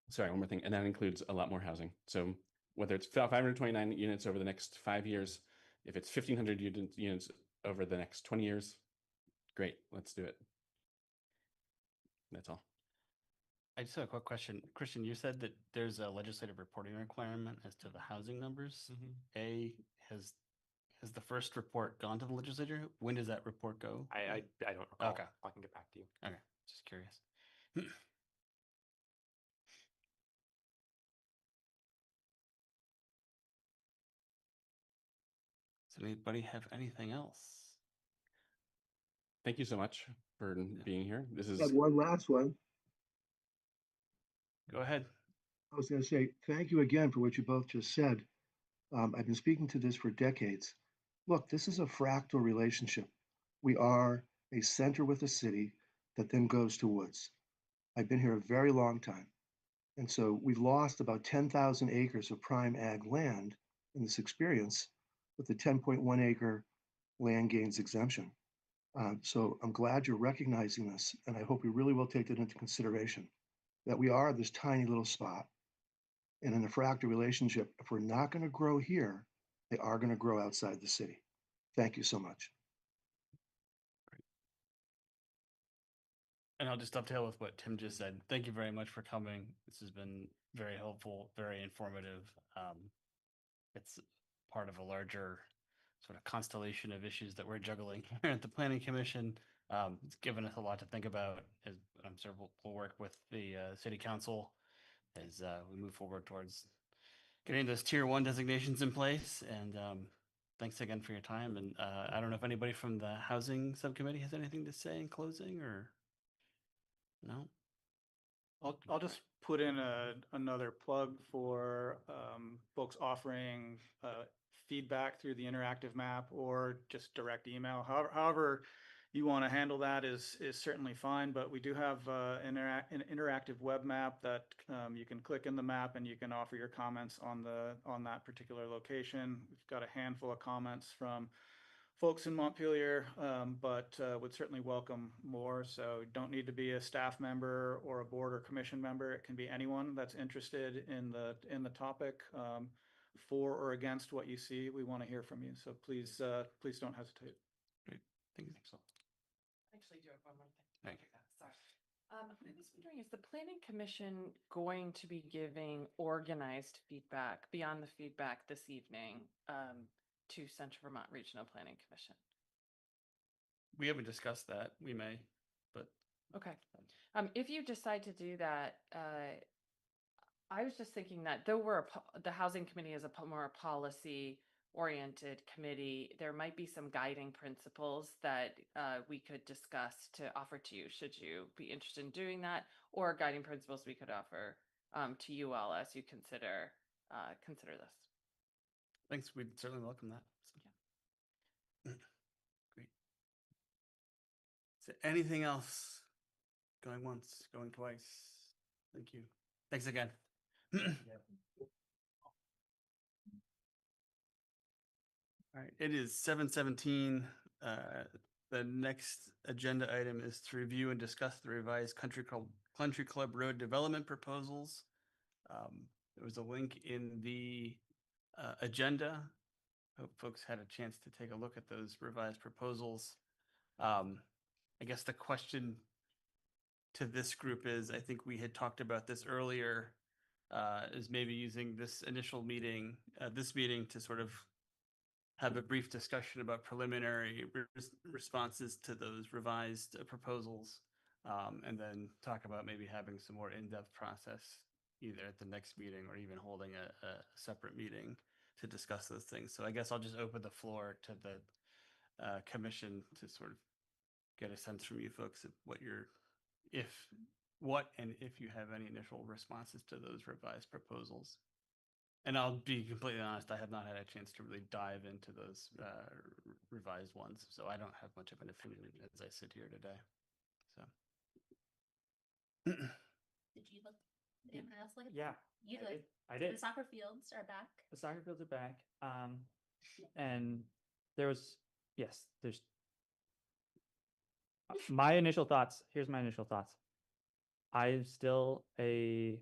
Sorry, one more thing, and that includes a lot more housing. So whether it's 529 units over the next 5 years, if it's 1,500 units over the next 20 years, great, let's do it. That's all. I just have a quick question. Christian, you said that there's a legislative reporting requirement as to the housing numbers. Has the first report gone to the legislature? When does that report go? I don't recall. Okay. I can get back to you. Okay, just curious. Does anybody have anything else? Thank you so much for being here. This I is have one last one. Go ahead. I was going to say thank you again for what you both just said. I've been speaking to this for decades. Look, this is a fractal relationship. We are a center with a city that then goes to woods. I've been here a very long time. And so we've lost about 10,000 acres of prime ag land in this experience with the 10.1 acre land gains exemption. So I'm glad you're recognizing this, and I hope we really will take that into consideration, that we are this tiny little spot. And in a fractal relationship, if we're not going to grow here, they are going to grow outside the city. Thank you so much. And I'll just dovetail with what Tim just said. Thank you very much for coming. This has been very helpful, very informative. It's part of a larger sort of constellation of issues that we're juggling here at the Planning Commission. It's given us a lot to think about. As I'm sure we'll work with the City Council as we move forward towards getting those Tier 1 designations in place. And thanks again for your time. And I don't know if anybody from the Housing Subcommittee has anything to say in closing, or no? I'll just put in another plug for folks offering feedback through the interactive map or just direct email. However you want to handle that is certainly fine, but we do have an interactive web map that you can click in the map and you can offer your comments on that particular location. We've got a handful of comments from folks in Montpelier, but would certainly welcome more. So don't need to be a staff member or a board or commission member. It can be anyone that's interested in the topic, for or against what you see. We want to hear from you. So please don't hesitate. Great. Thank you. I actually do have one more thing. Thank you. Sorry. I was wondering, is the Planning Commission going to be giving organized feedback beyond the feedback this evening to Central Vermont Regional Planning Commission? We haven't discussed that. We may, but Okay. If you decide to do that, I was just thinking that though the Housing Committee is more policy-oriented committee, there might be some guiding principles that we could discuss to offer to you, should you be interested in doing that, or guiding principles we could offer to you all as you consider this. thanks. We'd certainly welcome that. So. Great. Is there anything else? Going once, going twice. Thank you. Thanks again. All right, it is 7:17. The next agenda item is to review and discuss the revised Country Club Road development proposals. There was a link in the agenda. Hope folks had a chance to take a look at those revised proposals. I guess the question to this group is, I think we had talked about this earlier, is maybe using this initial meeting, this meeting to sort of have a brief discussion about preliminary responses to those revised proposals, and then talk about maybe having some more in-depth process either at the next meeting or even holding a separate meeting to discuss those things. So I guess I'll just open the floor to the commission to sort of get a sense from you folks of what if you have any initial responses to those revised proposals. And I'll be completely honest, I have not had a chance to really dive into those revised ones, so I don't have much of an opinion as I sit here today. So, Did you look? Did anyone else look at Yeah, You I did. did. I did. The soccer fields are back. The soccer fields are back. And there's My initial thoughts, here's my initial thoughts. I still lean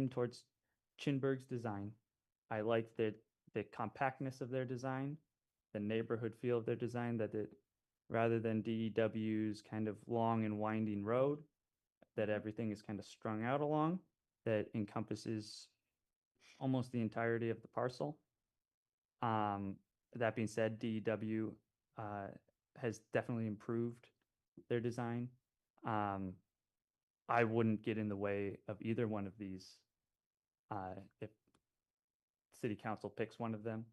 towards Chinberg's design. I like the compactness of their design, the neighborhood feel of their design, that it, rather than DEW's kind of long and winding road, that everything is kind of strung out along, that encompasses almost the entirety of the parcel. That being said, DEW has definitely improved their design. I wouldn't get in the way of either one of these if city council picks one of them.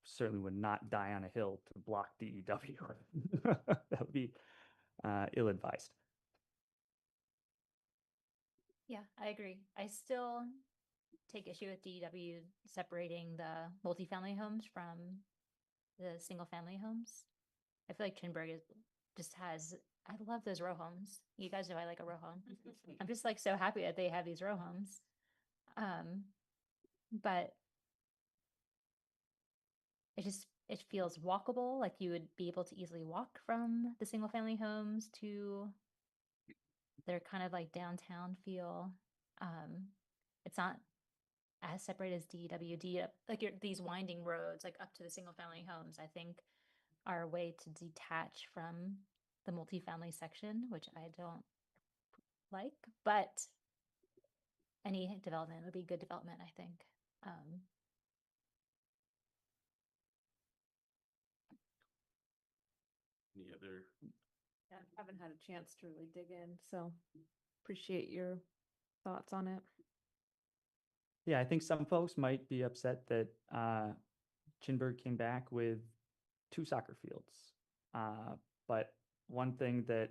Certainly would not die on a hill to block DEW. That would be ill-advised. Yeah, I agree. I still take issue with DEW separating the multifamily homes from the single family homes. I feel like Chinburg just has, I love those row homes. You guys know I like a row home. I'm just like so happy that they have these row homes. But it feels walkable, like you would be able to easily walk from the single family homes to their kind of like downtown feel. It's not as separate as DWD, like these winding roads, like up to the single family homes, I think are a way to detach from the multifamily section, which I don't like, but any development would be good development, I think. Any other? Yeah, I haven't had a chance to really dig in, so appreciate your thoughts on it. Yeah, I think some folks might be upset that Chinburg came back with 2 soccer fields. But one thing that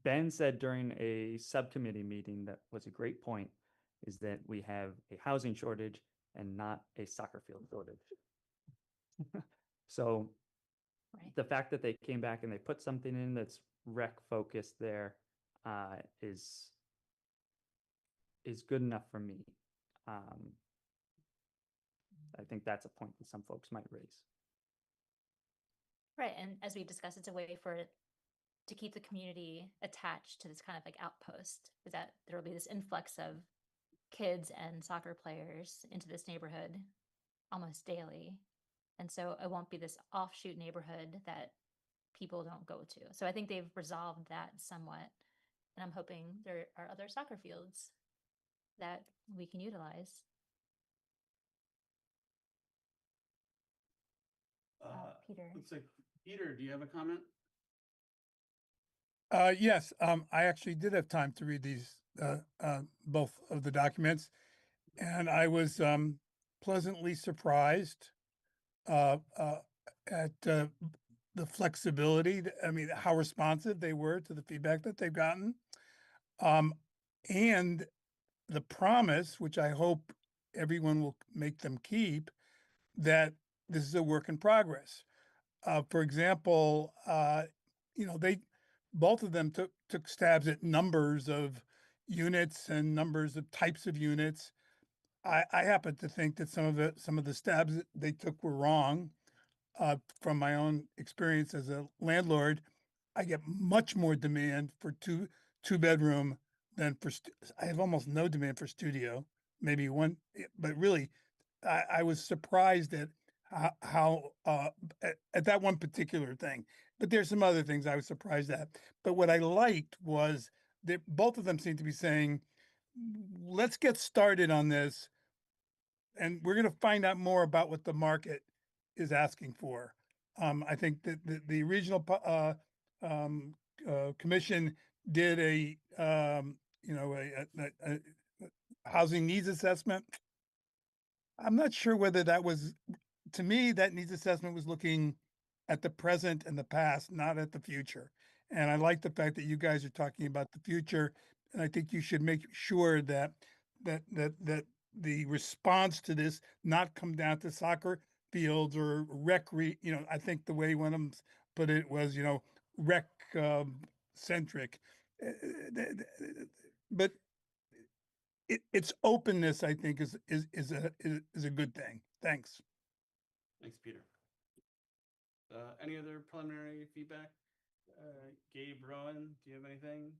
Ben said during a subcommittee meeting that was a great point is that we have a housing shortage and not a soccer field shortage. So the fact that they came back and they put something in that's rec focused there is good enough for me. I think that's a point that some folks might raise. Right, and as we discussed, it's a way to keep the community attached to this kind of like outpost, is that there will be this influx of kids and soccer players into this neighborhood almost daily. And so it won't be this offshoot neighborhood that people don't go to. So I think they've resolved that somewhat. And I'm hoping there are other soccer fields that we can utilize. Peter. Looks like Peter, do you have a comment? Yes, I actually did have time to read these, both of the documents, and I was pleasantly surprised at the flexibility. I mean, how responsive they were to the feedback that they've gotten, and the promise, which I hope everyone will make them keep, that this is a work in progress. For example, they both of them took stabs at numbers of units and numbers of types of units. I happen to think that some of the stabs that they took were wrong. From my own experience as a landlord, I get much more demand for two bedroom than for I have almost no demand for studio, maybe one, but really, I was surprised at how at that one particular thing. But there's some other things I was surprised at. But what I liked was that both of them seemed to be saying, let's get started on this, and we're going to find out more about what the market is asking for. I think that the regional commission did a housing needs assessment. I'm not sure whether that was, to me, that needs assessment was looking at the present and the past, not at the future. And I like the fact that you guys are talking about the future. And I think you should make sure that the response to this not come down to soccer fields or I think the way one of them put it was, rec centric. But its openness, I think, is a good thing. Thanks. Thanks, Peter. Any other preliminary feedback? Gabe, Rowan, do you have anything?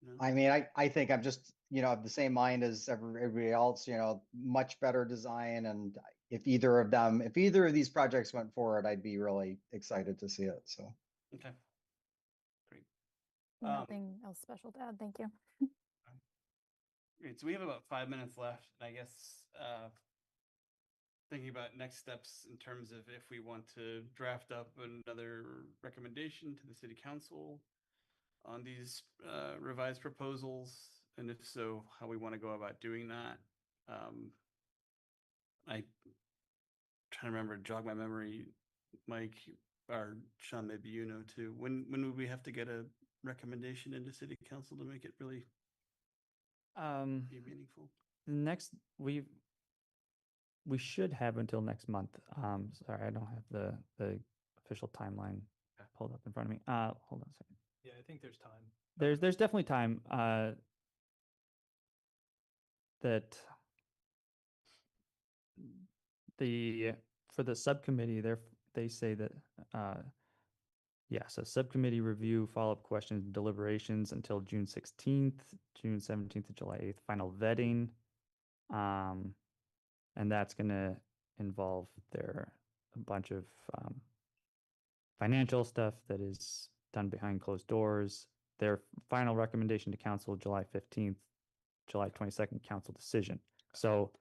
No? I mean, I think I'm just, of the same mind as everybody else, much better design. And if either of these projects went forward, I'd be really excited to see it. So. Okay. Great. Nothing else special to add. Thank you. Great. So we have about 5 minutes left. I guess thinking about next steps in terms of if we want to draft up another recommendation to the city council on these revised proposals, and if so, how we want to go about doing that. I trying to remember, jog my memory, Mike or Sean, maybe you know too. When would we have to get a recommendation into city council to make it really be meaningful? Next, we should have until next month. Sorry, I don't have the official timeline pulled up in front of me. Hold on a second. Yeah, I think there's time. There's definitely time. That for the subcommittee, they say that so subcommittee review, follow-up questions, deliberations until June 16th, June 17th to July 8th, final vetting. And that's going to involve a bunch of financial stuff that is done behind closed doors. Their final recommendation to council, July 15th, July 22nd, council decision. So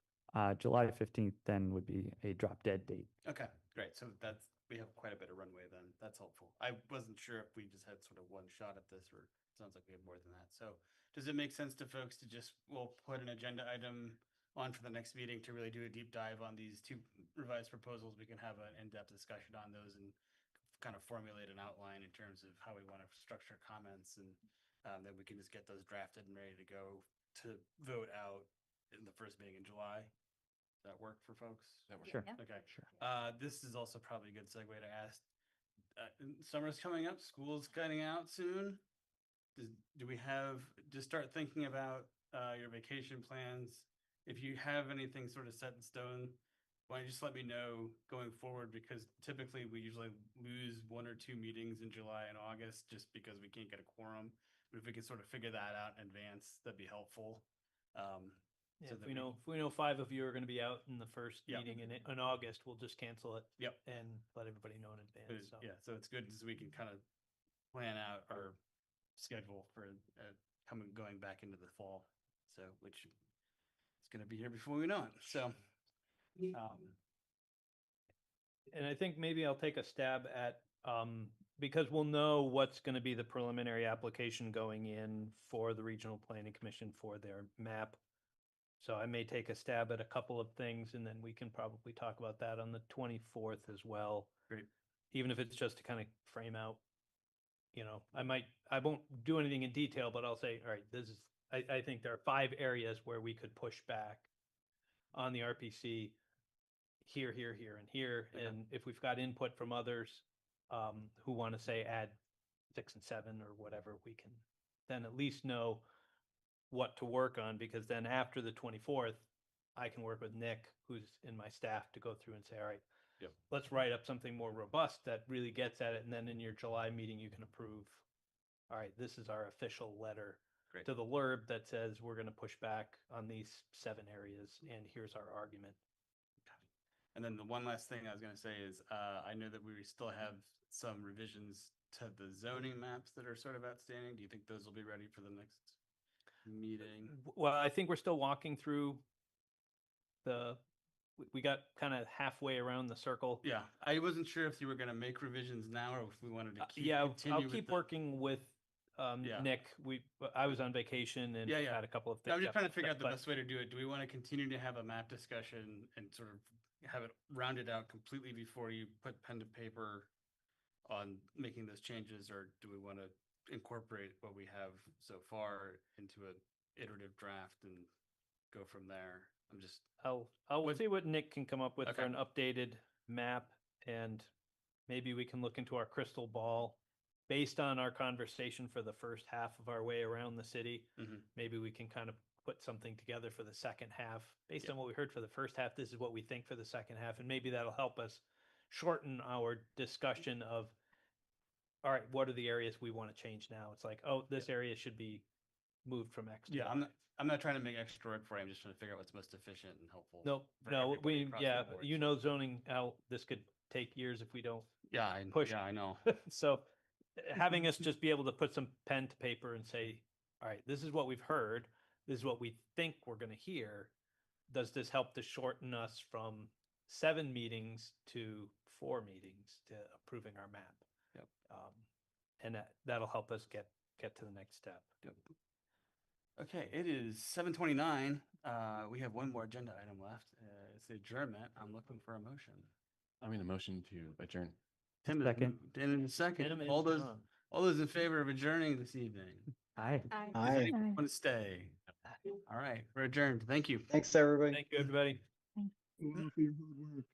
July 15th then would be a drop dead date. Okay, great. So we have quite a bit of runway then. That's helpful. I wasn't sure if we just had sort of one shot at this, or it sounds like we have more than that. So does it make sense to folks to we'll put an agenda item on for the next meeting to really do a deep dive on these two revised proposals? We can have an in-depth discussion on those and kind of formulate an outline in terms of how we want to structure comments, and then we can just get those drafted and ready to go to vote out in the first meeting in July. Does that work for folks? Sure. Yeah. Okay. Sure. This is also probably a good segue to ask. Summer's coming up, school's getting out soon. Do we just start thinking about your vacation plans? If you have anything sort of set in stone, why don't you just let me know going forward? Because typically we usually lose 1 or 2 meetings in July and August just because we can't get a quorum. But if we can sort of figure that out in advance, that'd be helpful. Yeah, if we know 5 of you are going to be out in the first Yep. meeting in August, we'll just cancel it. Yep. And let everybody know in advance. So. Yeah, so it's good as we can kind of plan out our schedule for going back into the fall. So which is going to be here before we know it. So. And I think maybe I'll take a stab at because we'll know what's going to be the preliminary application going in for the Regional Planning Commission for their map. So I may take a stab at a couple of things, and then we can probably talk about that on the 24th as well. Great. Even if it's just to kind of frame out, I won't do anything in detail, but I'll say, all right, I think there are 5 areas where we could push back on the RPC here, and here. Okay. And if we've got input from others who want to say add 6 and 7 or whatever, we can then at least know what to work on, because then after the 24th, I can work with Nick, who's in my staff, to go through and say, all right, Yep. let's write up something more robust that really gets at it. And then in your July meeting, you can approve, all right, this is our official letter Great. to the LURB that says we're going to push back on these 7 areas, and here's our argument. And then the one last thing I was going to say is I know that we still have some revisions to the zoning maps that are sort of outstanding. Do you think those will be ready for the next meeting? Well, I think we're still walking through we got kind of halfway around the circle. Yeah, I wasn't sure if you were going to make revisions now or if we wanted to I'll keep working with Nick. I was on vacation and had a couple of things. I'm just trying to figure out the best way to do it. Do we want to continue to have a map discussion and sort of have it rounded out completely before you put pen to paper on making those changes, or do we want to incorporate what we have so far into an iterative draft and go from there? I'll see what Nick can come up with for Okay. an updated map, and maybe we can look into our crystal ball based on our conversation for the first half of our way around the city. Mhm. Maybe we can kind of put something together for the second half based on what we heard for the first half. This is what we think for the second half, and maybe that'll help us shorten our discussion of, all right, what are the areas we want to change now? It's like, oh, this area should be moved from X to Yeah, Y. I'm not trying to make extra work for you. I'm just trying to figure out what's most efficient and helpful. Nope, for no, everybody across the yeah, board, you so. know, zoning, how this could take years if we don't Yeah, push. yeah, I know. So having us just be able to put some pen to paper and say, all right, this is what we've heard, this is what we think we're gonna hear. Does this help to shorten us from 7 meetings to 4 meetings to approving our map? Yep. And that'll help us get to the next step. Yep. Okay, it is 7:29. We have one more agenda item left. It's the adjournment. I'm looking for a motion. I mean, a motion to adjourn. Tim is Second. moved. And in a second, Tim is all those gone. in favor of adjourning this evening? Aye. Does anyone want to stay? All right, we're adjourned. Thank you. Thanks, everybody. Thank you, everybody. Well, for your hard work.